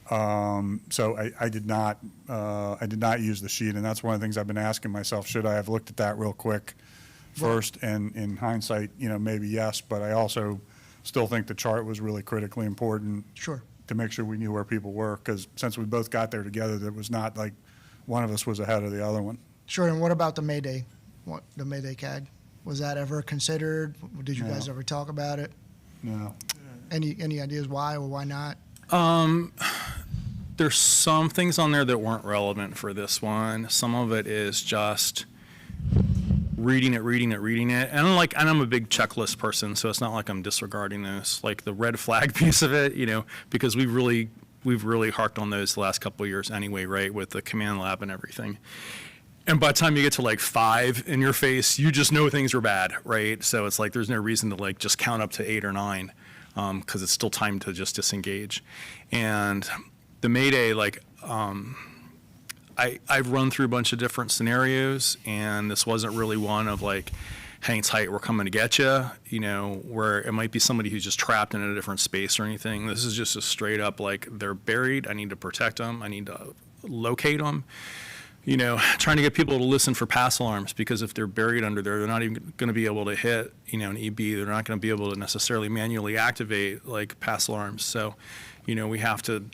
So I did not use the sheet, and that's one of the things I've been asking myself, should I have looked at that real quick first? And in hindsight, maybe yes, but I also still think the chart was really critically important. Sure. To make sure we knew where people were, because since we both got there together, it was not like one of us was ahead of the other one. Sure, and what about the MAYDAY, the MAYDAY CAG? Was that ever considered? Did you No. guys ever talk about it? No. Any ideas why or why not? There's some things on there that weren't relevant for this one. Some of it is just reading it. And I'm a big checklist person, so it's not like I'm disregarding those. Like the red flag piece of it, because we've really harked on those the last couple of years anyway, right, with the command lab and everything. And by the time you get to like 5 in your face, you just know things are bad, right? So it's like there's no reason to like just count up to 8 or 9, because it's still time to just disengage. And the MAYDAY, I've run through a bunch of different scenarios, and this wasn't really one of like, hang tight, we're coming to get you, where it might be somebody who's just trapped in a different space or anything. This is just a straight up like, they're buried, I need to protect them, I need to locate them. Trying to get people to listen for pass alarms, because if they're buried under there, they're not even going to be able to hit, an EB. They're not going to be able to necessarily manually activate like pass alarms. So, we have to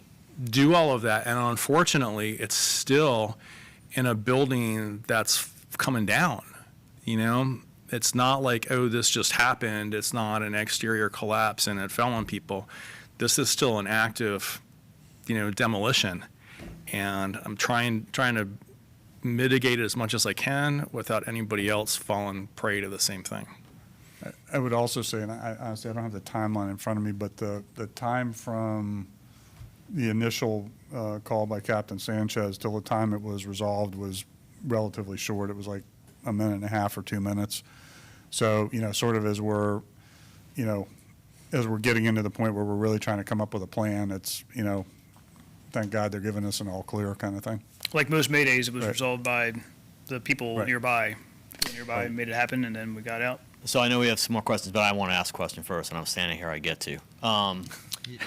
do all of that. And unfortunately, it's still in a building that's coming down. It's not like, oh, this just happened. It's not an exterior collapse and it fell on people. This is still an active, demolition. And I'm trying to mitigate it as much as I can without anybody else falling prey to the same thing. I would also say, and I honestly, I don't have the timeline in front of me, but the time from the initial call by Captain Sanchez till the time it was resolved was relatively short. It was like a minute and a half or 2 minutes. So, sort of as we're, as we're getting into the point where we're really trying to come up with a plan, it's, thank God they're giving us an all clear kind of thing. Like most Maydays, it was Right. resolved by the people Right. nearby. People nearby Right. made it happen, and then we got out. So I know we have some more questions, but I want to ask a question first, and I'm standing here, I get to.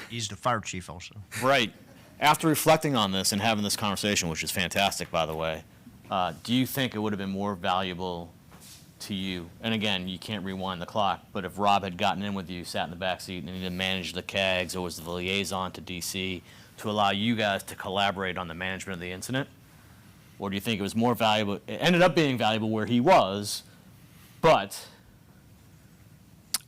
He's the fire chief also. Right. After reflecting on this and having this conversation, which is fantastic, by the way, do you think it would have been more valuable to you? And again, you can't rewind the clock, but if Rob had gotten in with you, sat in the back seat, and he didn't manage the CAGs or was the liaison to DC to allow you guys to collaborate on the management of the incident? Or do you think it was more valuable? It ended up being valuable where he was, but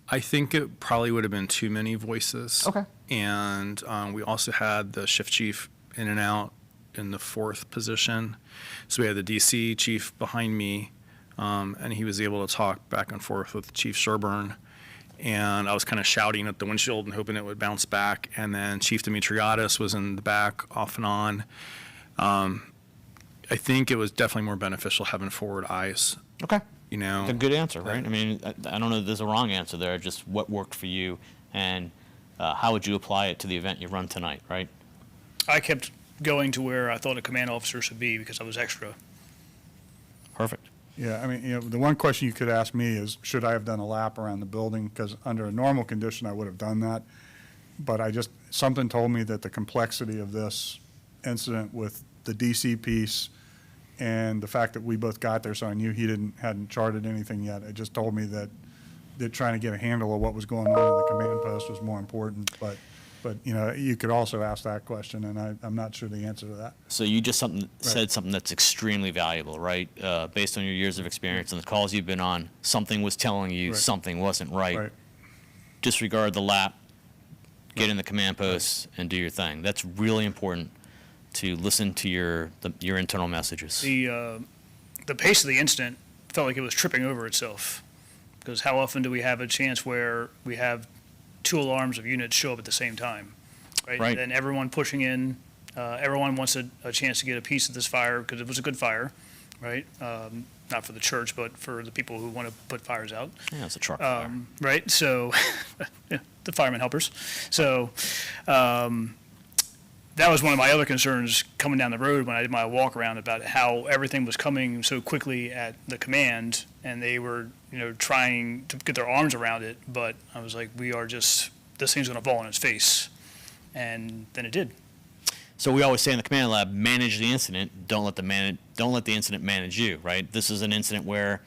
I think it probably would have been too many voices. Okay. And we also had the shift chief in and out in the fourth position. So we had the DC chief behind me, and he was able to talk back and forth with Chief Sherburne. And I was kind of shouting at the windshield and hoping it would bounce back. And then Chief Dimitriadis was in the back off and on. I think it was definitely more beneficial having forward eyes, okay. you know. A good answer, right? I mean, I don't know if there's a wrong answer there, just what worked for you, and how would you apply it to the event you run tonight, right? I kept going to where I thought a command officer should be because I was extra. Perfect. Yeah, I mean, the one question you could ask me is, should I have done a lap around the building? Because under a normal condition, I would have done that. But something told me that the complexity of this incident with the DC piece and the fact that we both got there, so I knew he hadn't charted anything yet, it just told me that trying to get a handle of what was going on in the command post was more important. But you could also ask that question, and I'm not sure the answer to that. So you just said something that's extremely valuable, right? Based on your years of experience and the calls you've been on, something was telling you Right. something wasn't right. Right. Disregard the lap, get in the command post, and do your thing. That's really important to listen to your internal messages. The pace of the incident felt like it was tripping over itself. Because how often do we have a chance where we have two alarms of units show up at the same time, right? Right. And everyone pushing in, everyone wants a chance to get a piece of this fire because it was a good fire, right? Not for the church, but for the people who want to put fires out. Yeah, it's a truck fire. Right, so, yeah, the firemen helpers. So, that was one of my other concerns coming down the road when I did my walk around about how everything was coming so quickly at the command, and they were, trying to get their arms around it, but I was like, this thing's gonna fall on its face, and then it did. So we always say in the command lab, manage the incident. Don't let the incident manage you, right? This is an incident where,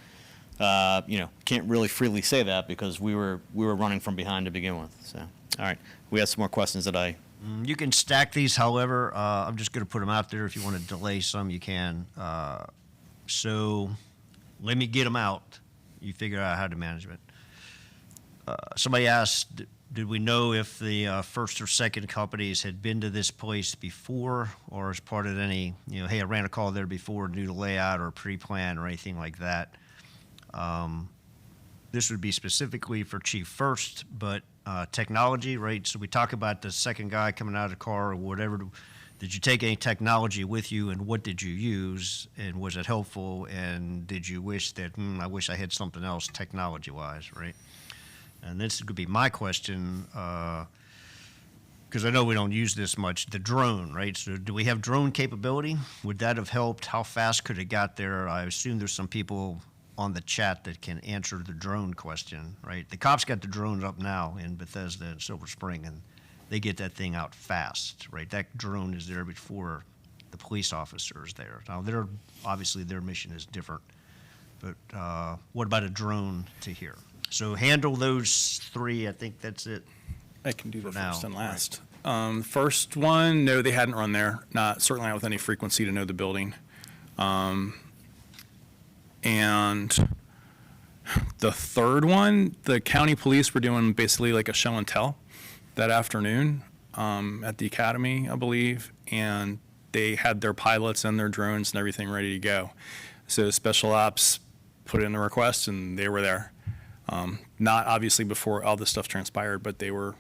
can't really freely say that because we were running from behind to begin with. So, all right, we have some more questions that I. You can stack these, however. I'm just going to put them out there. If you want to delay some, you can. So let me get them out. You figure out how to manage it. Somebody asked, did we know if the first or second companies had been to this place before or as part of any, hey, I ran a call there before, due to layout or pre-plan or anything like that. This would be specifically for Chief Furst, but technology, right? So we talk about the second guy coming out of the car or whatever. Did you take any technology with you, and what did you use, and was it helpful? And did you wish that, I wish I had something else technology-wise, right? And this could be my question, because I know we don't use this much, the drone, right? So do we have drone capability? Would that have helped? How fast could it got there? I assume there's some people on the chat that can answer the drone question, right? The cops got the drones up now in Bethesda and Silver Spring, and they get that thing out fast, right? That drone is there before the police officer is there. Now, obviously their mission is different, but what about a drone to here? So handle those three. I think that's it. I can do the For now, first and last. First one, no, they hadn't run there. Certainly not with any frequency to know the building. And the third one, the county police were doing basically like a show and tell that afternoon at the academy, I believe, and they had their pilots and their drones and everything ready to go. So special ops put in the request, and they were there. Not obviously before all this stuff transpired, but they were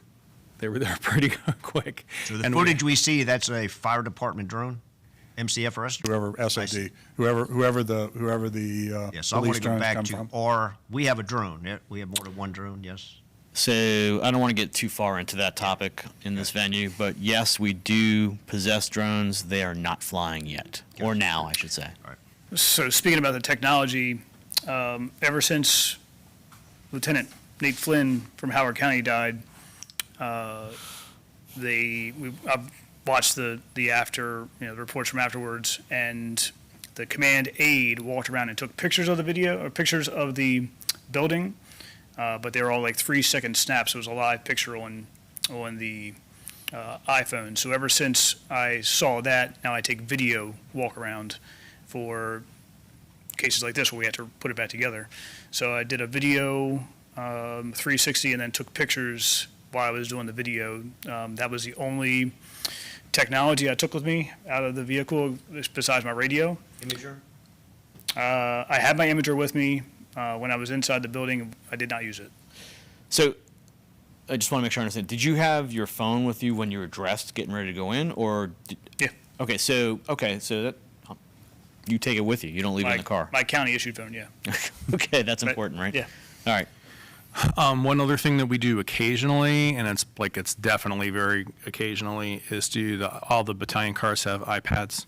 there pretty quick. So the And footage we see, that's a fire department drone, MCFRS? Whoever SAD, whoever the Yes, I want police to go drones back come to from. we have a drone. Yeah, we have more than one drone, yes. So I don't want to get too far into that topic in this venue, but yes, we do possess drones. They are not flying yet, or now, I should say. So speaking about the technology, ever since Lieutenant Nate Flynn from Howard County died, I've watched the the reports from afterwards, and the command aide walked around and took pictures of the video or pictures of the building, but they were all like 3-second snaps. It was a live picture on the iPhone. So ever since I saw that, now I take video walk around for cases like this where we had to put it back together. So I did a video 360 and then took pictures while I was doing the video. That was the only technology I took with me out of the vehicle besides my radio. Imager? I had my imager with me when I was inside the building. I did not use it. So I just want to make sure I understand. Did you have your phone with you when you were dressed, getting ready to go in, or? Yeah. Okay, so that you take it with you. You don't leave it in the car. My county issued phone, yeah. Okay, that's important, right? Yeah. All right. One other thing that we do occasionally, and it's definitely very occasionally, is all the battalion cars have iPads,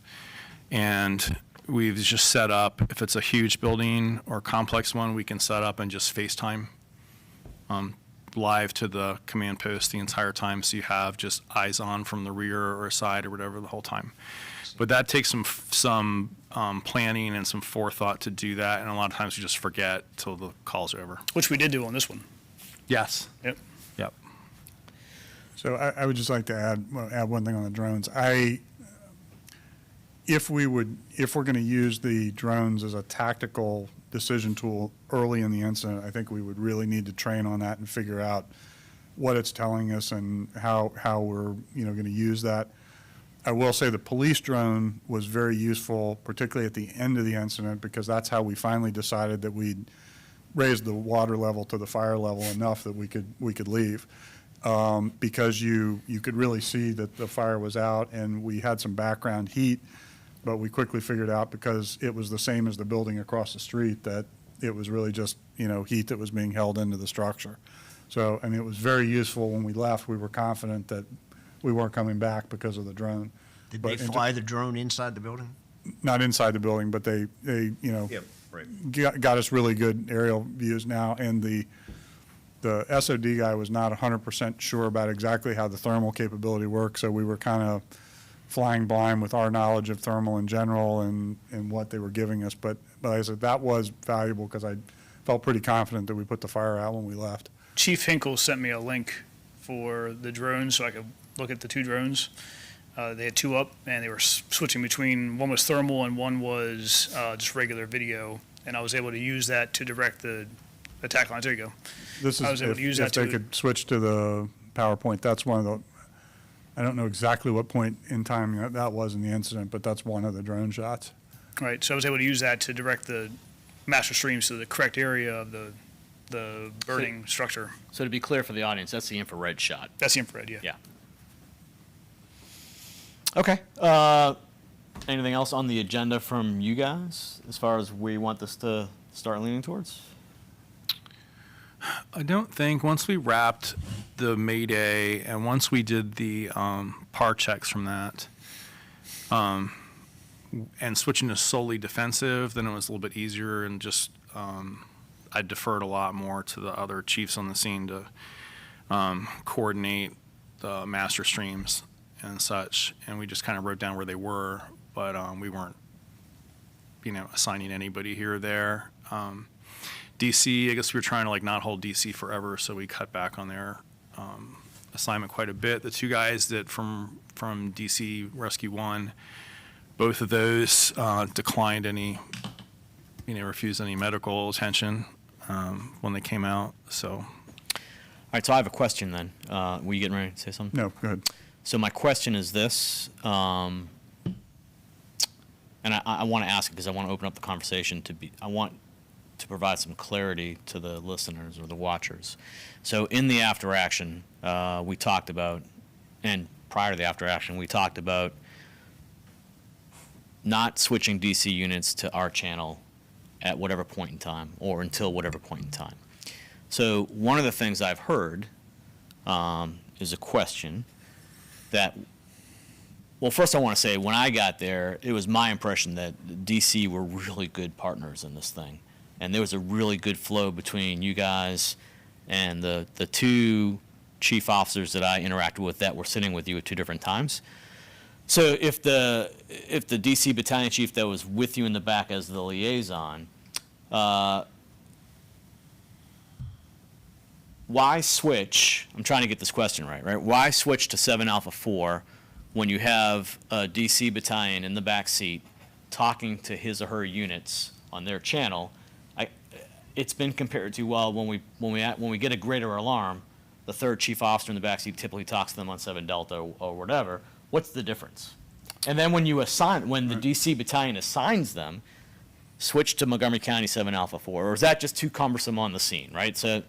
and we've just set up, if it's a huge building or complex one, we can set up and just FaceTime live to the command post the entire time, so you have just eyes on from the rear or side or whatever the whole time. But that takes some planning and some forethought to do that, and a lot of times we just forget till the call's over. Which we did do on this one. Yes. Yep. Yep. So I would just like to add one thing on the drones. If we're going to use the drones as a tactical decision tool early in the incident, I think we would really need to train on that and figure out what it's telling us and how we're going to use that. I will say the police drone was very useful, particularly at the end of the incident, because that's how we finally decided that we'd raised the water level to the fire level enough that we could leave. Because you could really see that the fire was out, and we had some background heat, but we quickly figured out, because it was the same as the building across the street, that it was really just heat that was being held into the structure. So I mean, it was very useful. When we left, we were confident that we weren't coming back because of the drone. Did they fly the drone inside the building? Not inside the building, but they Right. got us really good aerial views now, and the SOD guy was not 100% sure about exactly how the thermal capability works, so we were kind of flying blind with our knowledge of thermal in general and what they were giving us. But like I said, that was valuable, because I felt pretty confident that we put the fire out when we left. Chief Hinkle sent me a link for the drones so I could look at the two drones. They had two up, and they were switching between, one was thermal and one was just regular video, and I was able to use that to direct the attack lines. There you go. This is I was able to use if that they to- could switch to the PowerPoint. That's one of the, I don't know exactly what point in time that was in the incident, but that's one of the drone shots. Right, so I was able to use that to direct the master streams to the correct area of the burning structure. So to be clear for the audience, that's the infrared shot. That's the infrared, yeah. Yeah. Okay. Anything else on the agenda from you guys as far as we want this to start leaning towards? I don't think, once we wrapped the MAYDAY and once we did the PAR checks from that, and switching to solely defensive, then it was a little bit easier, and just I deferred a lot more to the other chiefs on the scene to coordinate the master streams and such, and we just kind of wrote down where they were, but we weren't, assigning anybody here or there. DC, I guess we were trying to not hold DC forever, so we cut back on their assignment quite a bit. The two guys that from DC Rescue 1, both of those declined any, refused any medical attention when they came out. So, All right, so I have a question then. Were you getting ready to say something? No, go ahead. So my question is this, and I want to ask it because I want to open up the conversation I want to provide some clarity to the listeners or the watchers. So in the after action, we talked about, and prior to the after action, we talked about not switching DC units to our channel at whatever point in time or until whatever point in time. So one of the things I've heard is a question that, well, first I want to say when I got there, it was my impression that DC were really good partners in this thing. And there was a really good flow between you guys and the two chief officers that I interacted with that were sitting with you at two different times. So if the DC battalion chief that was with you in the back as the liaison, why switch? I'm trying to get this question right? Why switch to 7 Alpha 4 when you have a DC battalion in the back seat talking to his or her units on their channel? It's been compared to, well, when we get a greater alarm, the third chief officer in the back seat typically talks to them on 7 Delta or whatever. What's the difference? And then when the DC battalion assigns them, switch to Montgomery County 7 Alpha 4, or is that just too cumbersome on the scene, right? So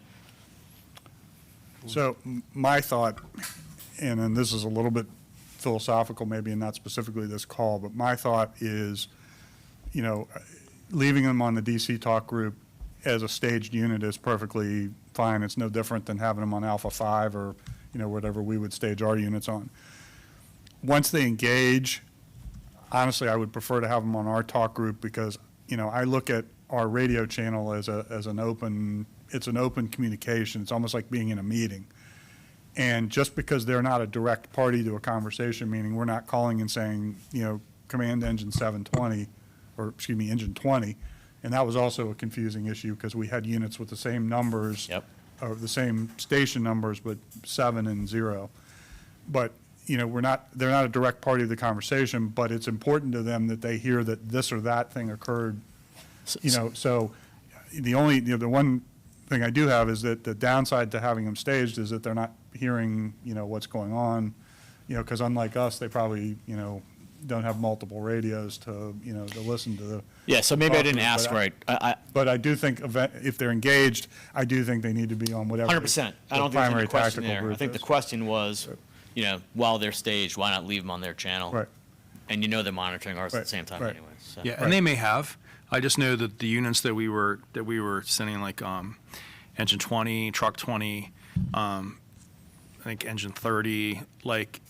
My thought, and this is a little bit philosophical maybe, and not specifically this call, but my thought is, leaving them on the DC talk group as a staged unit is perfectly fine. It's no different than having them on Alpha 5 or, whatever we would stage our units on. Once they engage, honestly, I would prefer to have them on our talk group because, I look at our radio channel as an open communication. It's almost like being in a meeting. And just because they're not a direct party to a conversation, meaning we're not calling and saying, command engine 720, or excuse me, engine 20, and that was also a confusing issue because we had units with the same numbers, Yep. or the same station numbers, but 7 and 0. But, they're not a direct party to the conversation, but it's important to them that they hear that this or that thing occurred, so the one thing I do have is that the downside to having them staged is that they're not hearing, what's going on, because unlike us, they probably, don't have multiple radios to listen to the. yeah, so maybe I didn't But ask right. But I do think if they're engaged, I do think they need to be on whatever. 100%. I the don't think there's primary any question tactical there. I group think the is. question was, while they're staged, why not leave them on their channel? Right. And they're monitoring ours at Right, the same time right. anyway. So. Yeah, Right. and they may have. I just know that the units that we were sending, like engine 20, truck 20, I think engine 30, like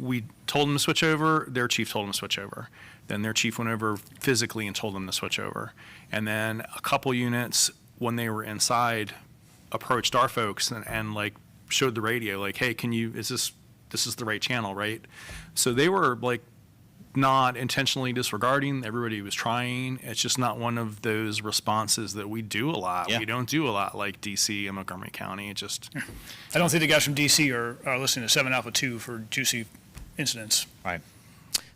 we told them to switch over. Their chief told them to switch over. Then their chief went over physically and told them to switch over. And then a couple units, when they were inside, approached our folks and like showed the radio, like, hey, this is the right channel, right? So they were like not intentionally disregarding. Everybody was trying. It's just not one of those responses that we do a lot. Yeah. We don't do a lot like DC and Montgomery County. It just, I don't think the guys from DC are listening to 7 Alpha 2 for juicy incidents. Right.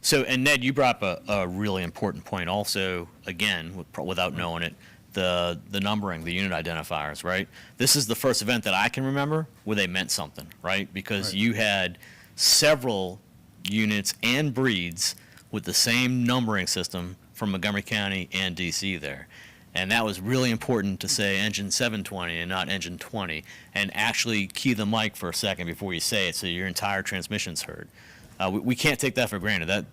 So, and Ned, you brought up a really important point also, again, without knowing it, the numbering, the unit identifiers, right? This is the first event that I can remember where they meant something, right? Because you had several units and breeds with the same numbering system from Montgomery County and DC there. And that was really important to say engine 720 and not engine 20, and actually key the mic for a second before you say it so your entire transmission's heard. We can't take that for granted.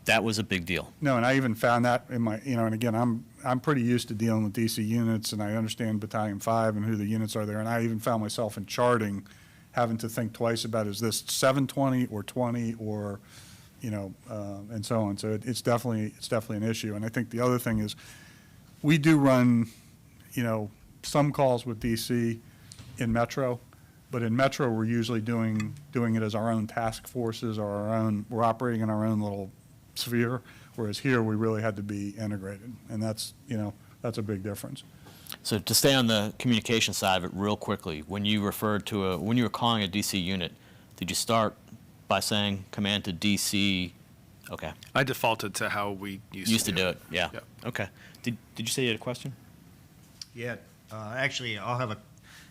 That was a big deal. No, and I even found that in my, and again, I'm pretty used to dealing with DC units, and I understand Battalion 5 and who the units are there, and I even found myself in charting having to think twice about, is this 720 or 20 or, and so on. So it's definitely an issue. And I think the other thing is we do run, some calls with DC in Metro, but in Metro we're usually doing it as our own task forces or we're operating in our own little sphere, whereas here we really had to be integrated, and that's a big difference. So to stay on the communication side of it real quickly, when you were calling a DC unit, did you start by saying command to DC? Okay. I defaulted to how we used to do it. Yeah. Yep. Okay. Did you say you had a question? Yeah, actually,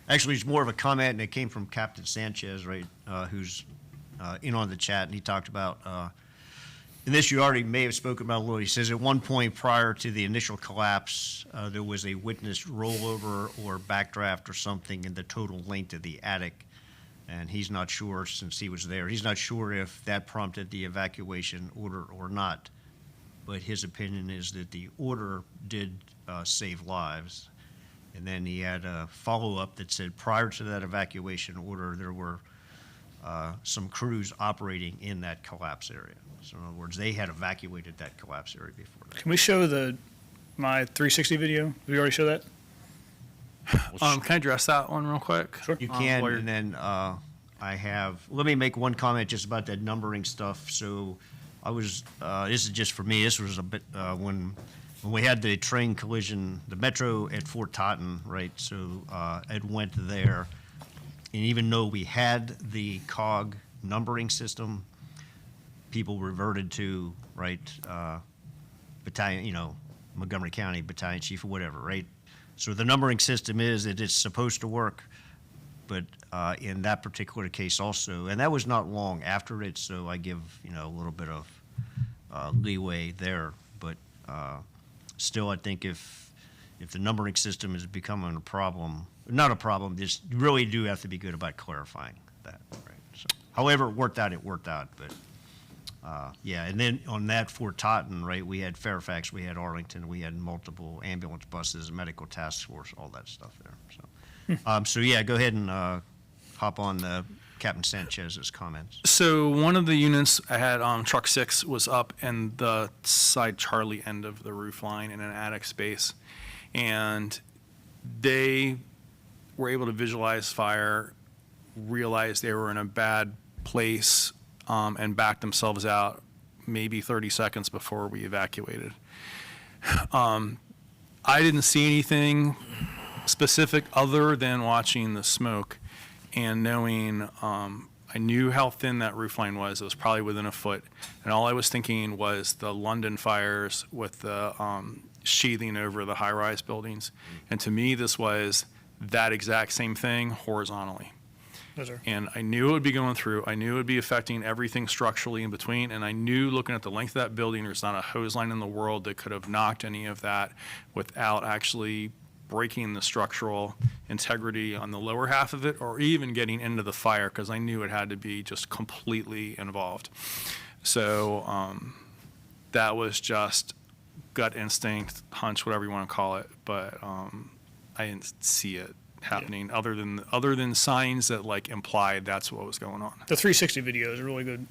actually, it's more of a comment, and it came from Captain Sanchez, right, who's in on the chat, and he talked about, and this you already may have spoken about a little. He says at one point prior to the initial collapse, there was a witnessed rollover or backdraft or something in the total length of the attic, and he's not sure, since he was there, he's not sure if that prompted the evacuation order or not, but his opinion is that the order did save lives. And then he had a follow-up that said prior to that evacuation order, there were some crews operating in that collapse area. So in other words, they had evacuated that collapse area before that. Can we show my 360 video? Did we already show that? Can I address that one real quick? Sure. You can, while you're- and then let me make one comment just about that numbering stuff. So I was, this is just for me, this was a bit, when we had the train collision, the Metro at Fort Totten, right? So it went there. And even though we had the COG numbering system, people reverted to, right, battalion, Montgomery County battalion chief or whatever, right? So the numbering system is that it's supposed to work, but in that particular case also, and that was not long after it, so I give, a little bit of leeway there. But still, I think if the numbering system is becoming a problem, not a problem, just you really do have to be good about clarifying that, right? So, however it worked out, but yeah, and then on that Fort Totten, right, we had Fairfax, we had Arlington, we had multiple ambulance buses, medical task force, all that stuff there. So, yeah, go ahead and hop on Captain Sanchez's comments. So one of the units I had truck 6 was up in the side Charlie end of the roof line in an attic space, and they were able to visualize fire, realize they were in a bad place, and backed themselves out maybe 30 seconds before we evacuated. I didn't see anything specific other than watching the smoke and knowing I knew how thin that roof line was. It was probably within a foot. And all I was thinking was the London fires with the sheathing over the high-rise buildings. And to me, this was that exact same thing horizontally. Yes, sir. And I knew it would be going through. I knew it would be affecting everything structurally in between. And I knew looking at the length of that building, there's not a hose line in the world that could have knocked any of that without actually breaking the structural integrity on the lower half of it or even getting into the fire, because I knew it had to be just completely involved. So that was just gut instinct, hunch, whatever you want to call it. But I didn't see it happening other than signs that like implied that's what was going on. The 360 video is a really good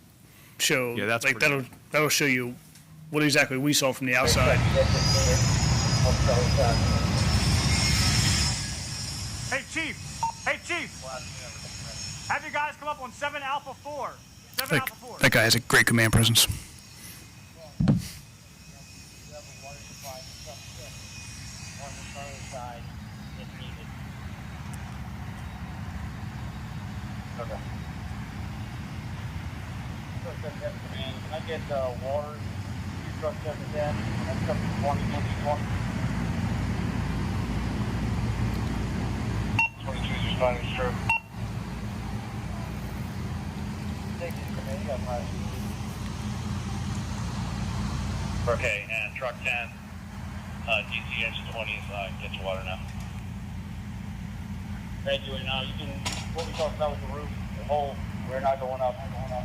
show. Yeah, that's like pretty that'll show you what exactly we saw from the outside. Hey, Chief! Hey, Chief! Have you guys come up on 7 Alpha 4. 7 Alpha 4. That guy has a great command presence. Okay. Can I get water? 2 trucks 710. That's coming 20, 20. 22 is responding stroke. Okay, and truck 10, DCH 20 get your water now. Thank you, and now you can, what we talked about with the roof, the hole, we're not going up.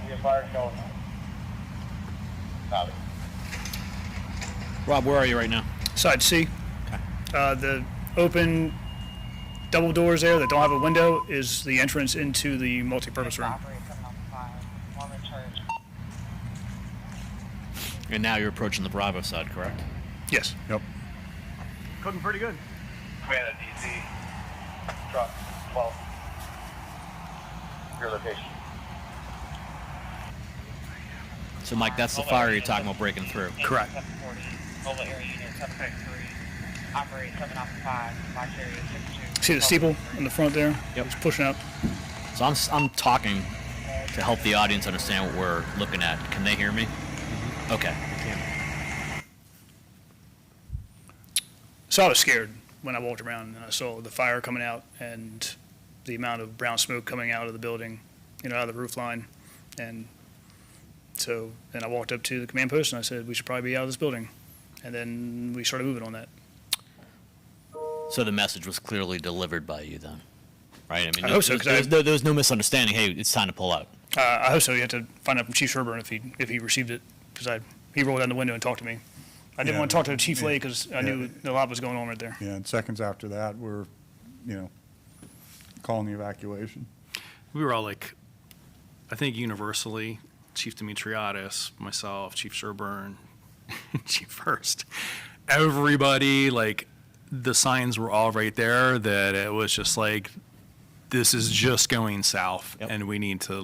We have fire going up. Copy. Rob, where are you right now? Side C. The open double doors there that don't have a window is the entrance into the multi-purpose room. And now you're approaching the Bravo side, correct? Yes. Yep. Cooking pretty good. Command at DC, truck 12. Your location. So, Mike, that's the fire you're talking about breaking through. Correct. 740, mobile area unit 753, operate 7 Alpha 5, watch area 62. See the steeple in the front there? Yep. It's pushing up. So I'm talking to help the audience understand what we're looking at. Can they hear me? Okay. So I was scared when I walked around and I saw the fire coming out and the amount of brown smoke coming out of the building, out of the roof line. And so then I walked up to the command post and I said, we should probably be out of this building. And then we started moving on that. So the message was clearly delivered by you then, right? I mean, I hope so, 'cause there was no misunderstanding. Hey, it's time to pull out. I hope so. You have to find out from Chief Sherburne if he received it, because he rolled down the window and talked to me. I didn't Yeah. want to talk to Chief Yeah. Leigh because I Yeah. knew a lot was going on right there. Yeah, and seconds after that, we're, calling the evacuation. We were all like, I think universally, Chief Demetriadis, myself, Chief Sherburne, Chief Furst, everybody, like, the signs were all right there that it was just like, this is just going south, Yep. and we need to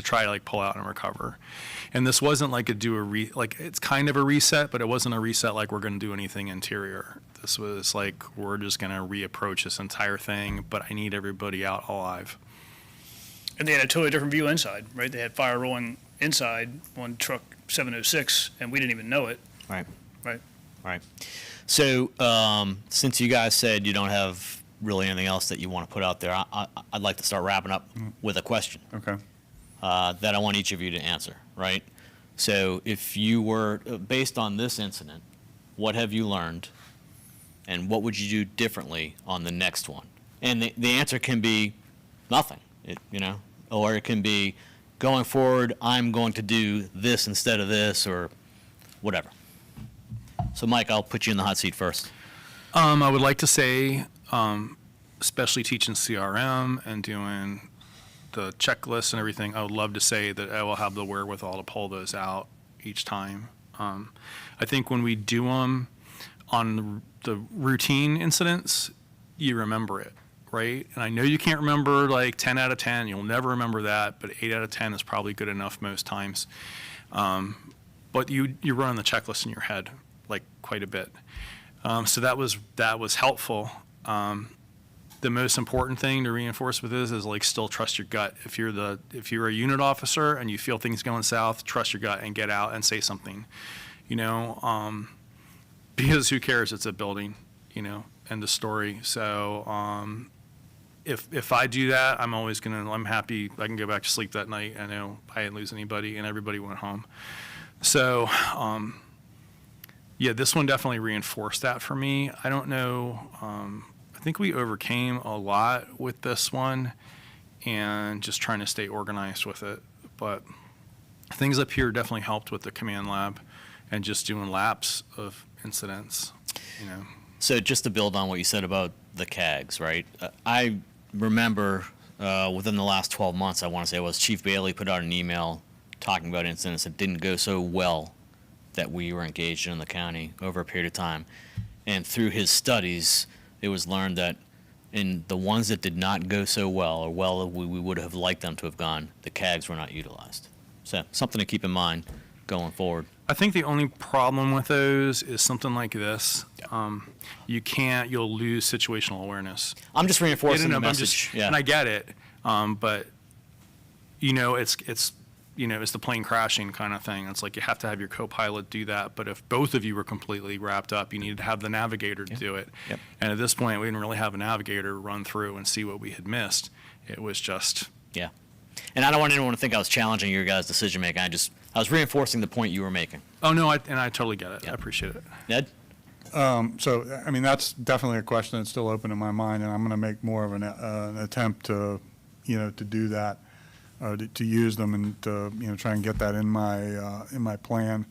try to pull out and recover. And this wasn't like it's kind of a reset, but it wasn't a reset like we're going to do anything interior. This was like, we're just going to reapproach this entire thing, but I need everybody out alive. And they had a totally different view inside, right? They had fire rolling inside on truck 706, and we didn't even know it. Right. Right. Right. So, since you guys said you don't have really anything else that you want to put out there, I'd like to start wrapping up with a question Okay. that I want each of you to answer, right? So, if you were, based on this incident, what have you learned, and what would you do differently on the next one? And the answer can be nothing, or it can be going forward, I'm going to do this instead of this, or whatever. So, Mike, I'll put you in the hot seat first. I would like to say, especially teaching CRM and doing the checklists and everything, I would love to say that I will have the wherewithal to pull those out each time. I think when we do them on the routine incidents, you remember it, right? And I know you can't remember like 10 out of 10, you'll never remember that, but 8 out of 10 is probably good enough most times. But you run the checklist in your head like quite a bit. So that was helpful. The most important thing to reinforce with this is like still trust your gut. If you're a unit officer and you feel things going south, trust your gut and get out and say something, because who cares? It's a building, end of story. So if I do that, I'm happy. I can go back to sleep that night. I know I didn't lose anybody and everybody went home. So yeah, this one definitely reinforced that for me. I don't know. I think we overcame a lot with this one and just trying to stay organized with it. But things up here definitely helped with the command lab and just doing laps of incidents, So just to build on what you said about the CAGs, right? I remember within the last 12 months, I want to say it was Chief Bailey put out an email talking about incidents that didn't go so well that we were engaged in the county over a period of time. And through his studies, it was learned that in the ones that did not go so well, or well we would have liked them to have gone, the CAGs were not utilized. So something to keep in mind going forward. I think the only problem with those is something like this. You'll lose situational awareness. I'm just reinforcing the I'm message. Yeah. And I get it, but it's the plane crashing kind of thing. It's like you have to have your co-pilot do that. But if both of you were completely wrapped up, you needed to have the navigator to do it. Yep. And at this point, we didn't really have a navigator run through and see what we had missed. It was just. Yeah. And I don't want anyone to think I was challenging your guys' decision making. I was reinforcing the point you were making. Oh no, I totally get it. Yep. I appreciate it. Ned? So, I mean, that's definitely a question that's still open in my mind, and I'm going to make more of an attempt to, to do that, to use them and to, try and get that in my plan.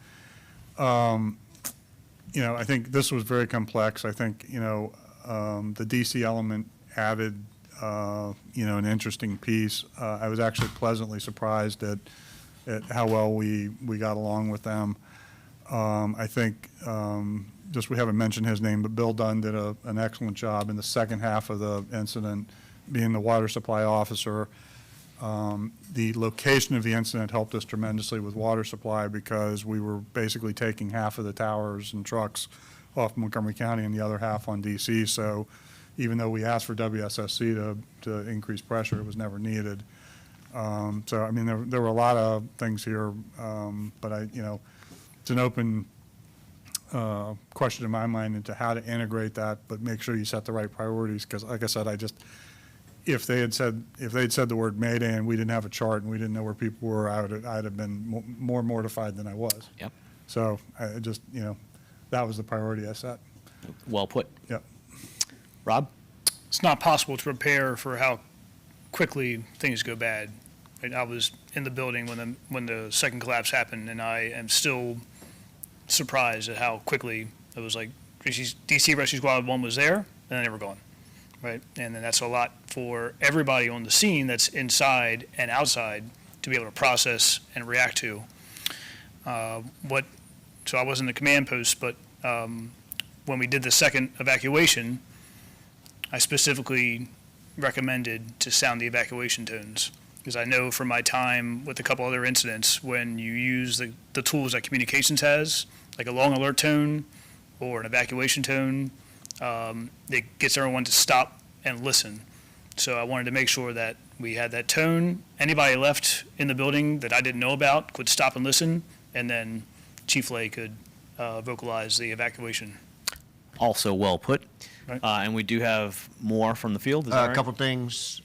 I think this was very complex. I think, the DC element added, an interesting piece. I was actually pleasantly surprised at how well we got along with them. I think just we haven't mentioned his name, but Bill Dunn did an excellent job in the second half of the incident, being the water supply officer. The location of the incident helped us tremendously with water supply because we were basically taking half of the towers and trucks off Montgomery County and the other half on DC. So even though we asked for WSSC to increase pressure, it was never needed. So, I mean, there were a lot of things here, but it's an open question in my mind into how to integrate that, but make sure you set the right priorities. Because, like I said, if they'd said the word Mayday and we didn't have a chart and we didn't know where people were, I'd have been more mortified than I was. Yep. So I just, that was the priority I set. Well put. Yep. Rob? It's not possible to prepare for how quickly things go bad. Right? I was in the building when the second collapse happened, and I am still surprised at how quickly it was like DC Rescue Squad 1 was there, and then they were gone, right? And then that's a lot for everybody on the scene that's inside and outside to be able to process and react to. So I was in the command post, but when we did the second evacuation, I specifically recommended to sound the evacuation tones, because I know from my time with a couple other incidents, when you use the tools that communications has, like a long alert tone or an evacuation tone, it gets everyone to stop and listen. So I wanted to make sure that we had that tone. Anybody left in the building that I didn't know about could stop and listen, and then Chief Leigh could vocalize the evacuation. Also well put. Right. And we do have more from the field. Is that A right? couple things.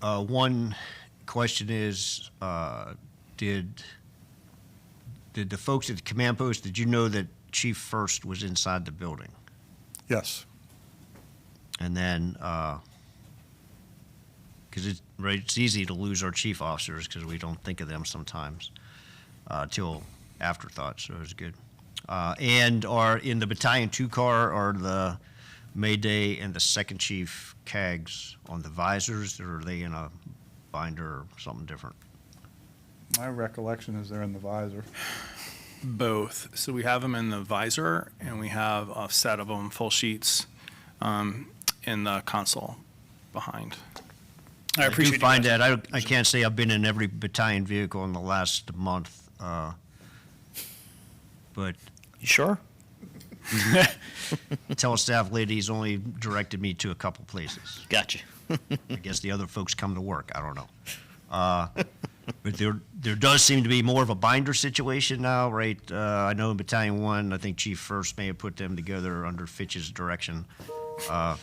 One question is, did the folks at the command post, did you know that Chief Furst was inside the building? Yes. And then, because it's easy to lose our chief officers because we don't think of them sometimes till afterthought, so it was good. And are in the Battalion 2 car, are the Mayday and the second chief CAGs on the visors, or are they in a binder or something different? My recollection is they're in the visor. Both. So we have them in the visor, and we have a set of them, full sheets, in the console behind. I appreciate do you find guys. that. I can't say I've been in every battalion vehicle in the last month, but You sure? Telestaff ladies only directed me to a couple places. Gotcha. I guess the other folks come to work. I don't know. But there does seem to be more of a binder situation now, right? I know in Battalion 1, I think Chief Furst may have put them together under Fitch's direction. But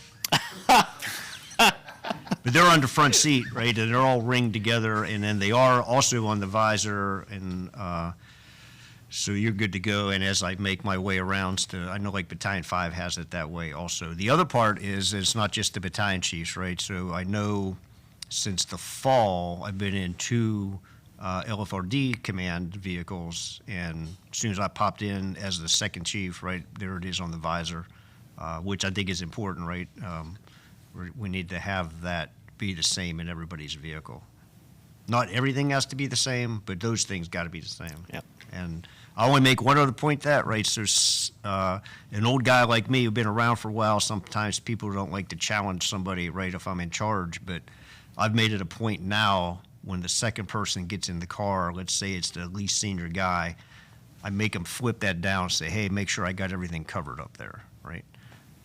they're under front seat, right? And they're all ringed together, and then they are also on the visor, and so you're good to go. And as I make my way around, I know like Battalion 5 has it that way also. The other part is it's not just the battalion chiefs, right? So I know since the fall, I've been in 2 LFRD command vehicles, and as soon as I popped in as the second chief, right, there it is on the visor, which I think is important, right? We need to have that be the same in everybody's vehicle. Not everything has to be the same, but those things got to be the same. Yep. And I want to make one other point that, right, so an old guy like me who's been around for a while, sometimes people don't like to challenge somebody, right, if I'm in charge, but I've made it a point now when the second person gets in the car, let's say it's the least senior guy, I make them flip that down and say, hey, make sure I got everything covered up there, right?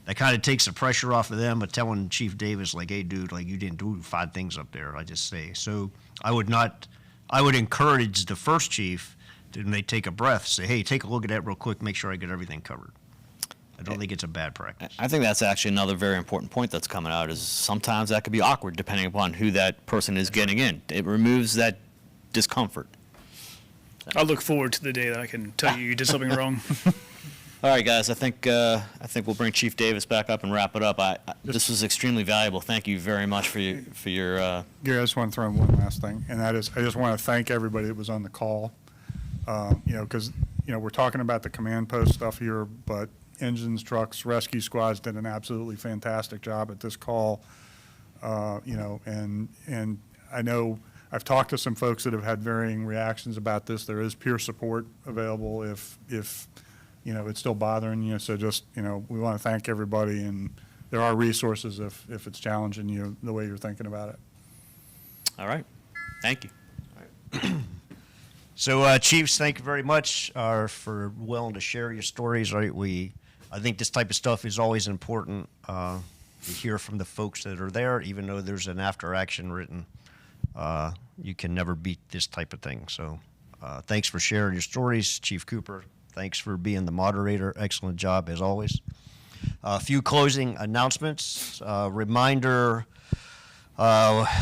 That kind of takes the pressure off of them, but telling Chief Davis, like, hey, dude, like, you didn't do 5 things up there, I just say. So I would encourage the first chief, when they take a breath, say, hey, take a look at that real quick, make sure I get everything covered. I don't think it's a bad practice. I think that's actually another very important point that's coming out, is sometimes that could be awkward depending upon who that person is getting in. It removes that discomfort. I look forward to the day that I can tell you did something wrong. All right, guys, I think we'll bring Chief Davis back up and wrap it up. This was extremely valuable. Thank you very much for your Gary, I just want to throw in one last thing, and that is I just want to thank everybody that was on the call. Because we're talking about the command post stuff here, but engines, trucks, rescue squads did an absolutely fantastic job at this call. And I know I've talked to some folks that have had varying reactions about this. There is peer support available if it's still bothering you. So just, we want to thank everybody, and there are resources if it's challenging you the way you're thinking about it. all right. Thank you. So, Chiefs, thank you very much for willing to share your stories. Right, I think this type of stuff is always important to hear from the folks that are there, even though there's an after action written. You can never beat this type of thing. So, thanks for sharing your stories, Chief Cooper. Thanks for being the moderator. Excellent job as always. A few closing announcements. Reminder.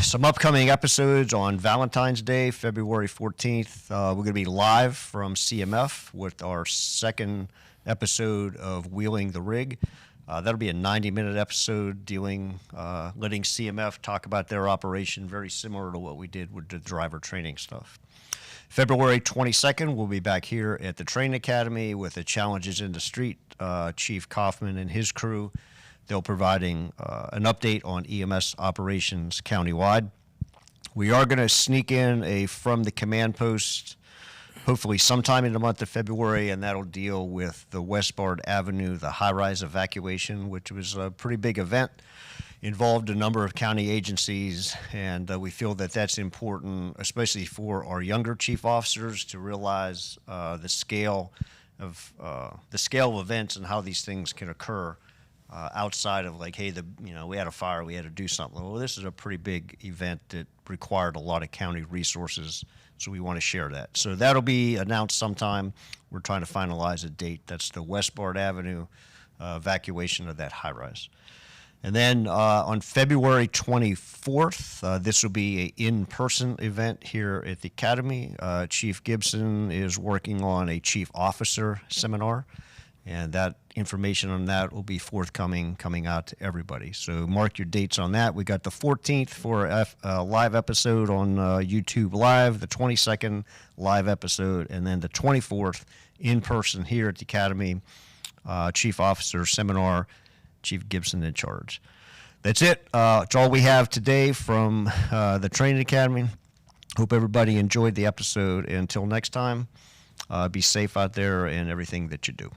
Some upcoming episodes on Valentine's Day, February 14th. We're going to be live from CMF with our second episode of Wheeling the Rig. That'll be a 90-minute episode letting CMF talk about their operation, very similar to what we did with the driver training stuff. February 22nd, we'll be back here at the Training Academy with the Challenges in the Street. Chief Kaufman and his crew, they'll providing an update on EMS operations countywide. We are going to sneak in a From the Command Post, hopefully sometime in the month of February, and that'll deal with the Western Avenue, the high-rise evacuation, which was a pretty big event, involved a number of county agencies, and we feel that that's important, especially for our younger chief officers, to realize the scale of events and how these things can occur outside of like, hey, we had a fire, we had to do something. Well, this is a pretty big event that required a lot of county resources, so we want to share that. So that'll be announced sometime. We're trying to finalize a date. That's the Western Avenue evacuation of that high rise. And then on February 24th, this will be an in-person event here at the Academy. Chief Gibson is working on a chief officer seminar, and that information on that will be forthcoming, coming out to everybody. So mark your dates on that. We got the 14th for a live episode on YouTube Live, the 22nd live episode, and then the 24th in person here at the Academy, chief officer seminar, Chief Gibson in charge. That's it. It's all we have today from the Training Academy. Hope everybody enjoyed the episode. Until next time, be safe out there in everything that you do.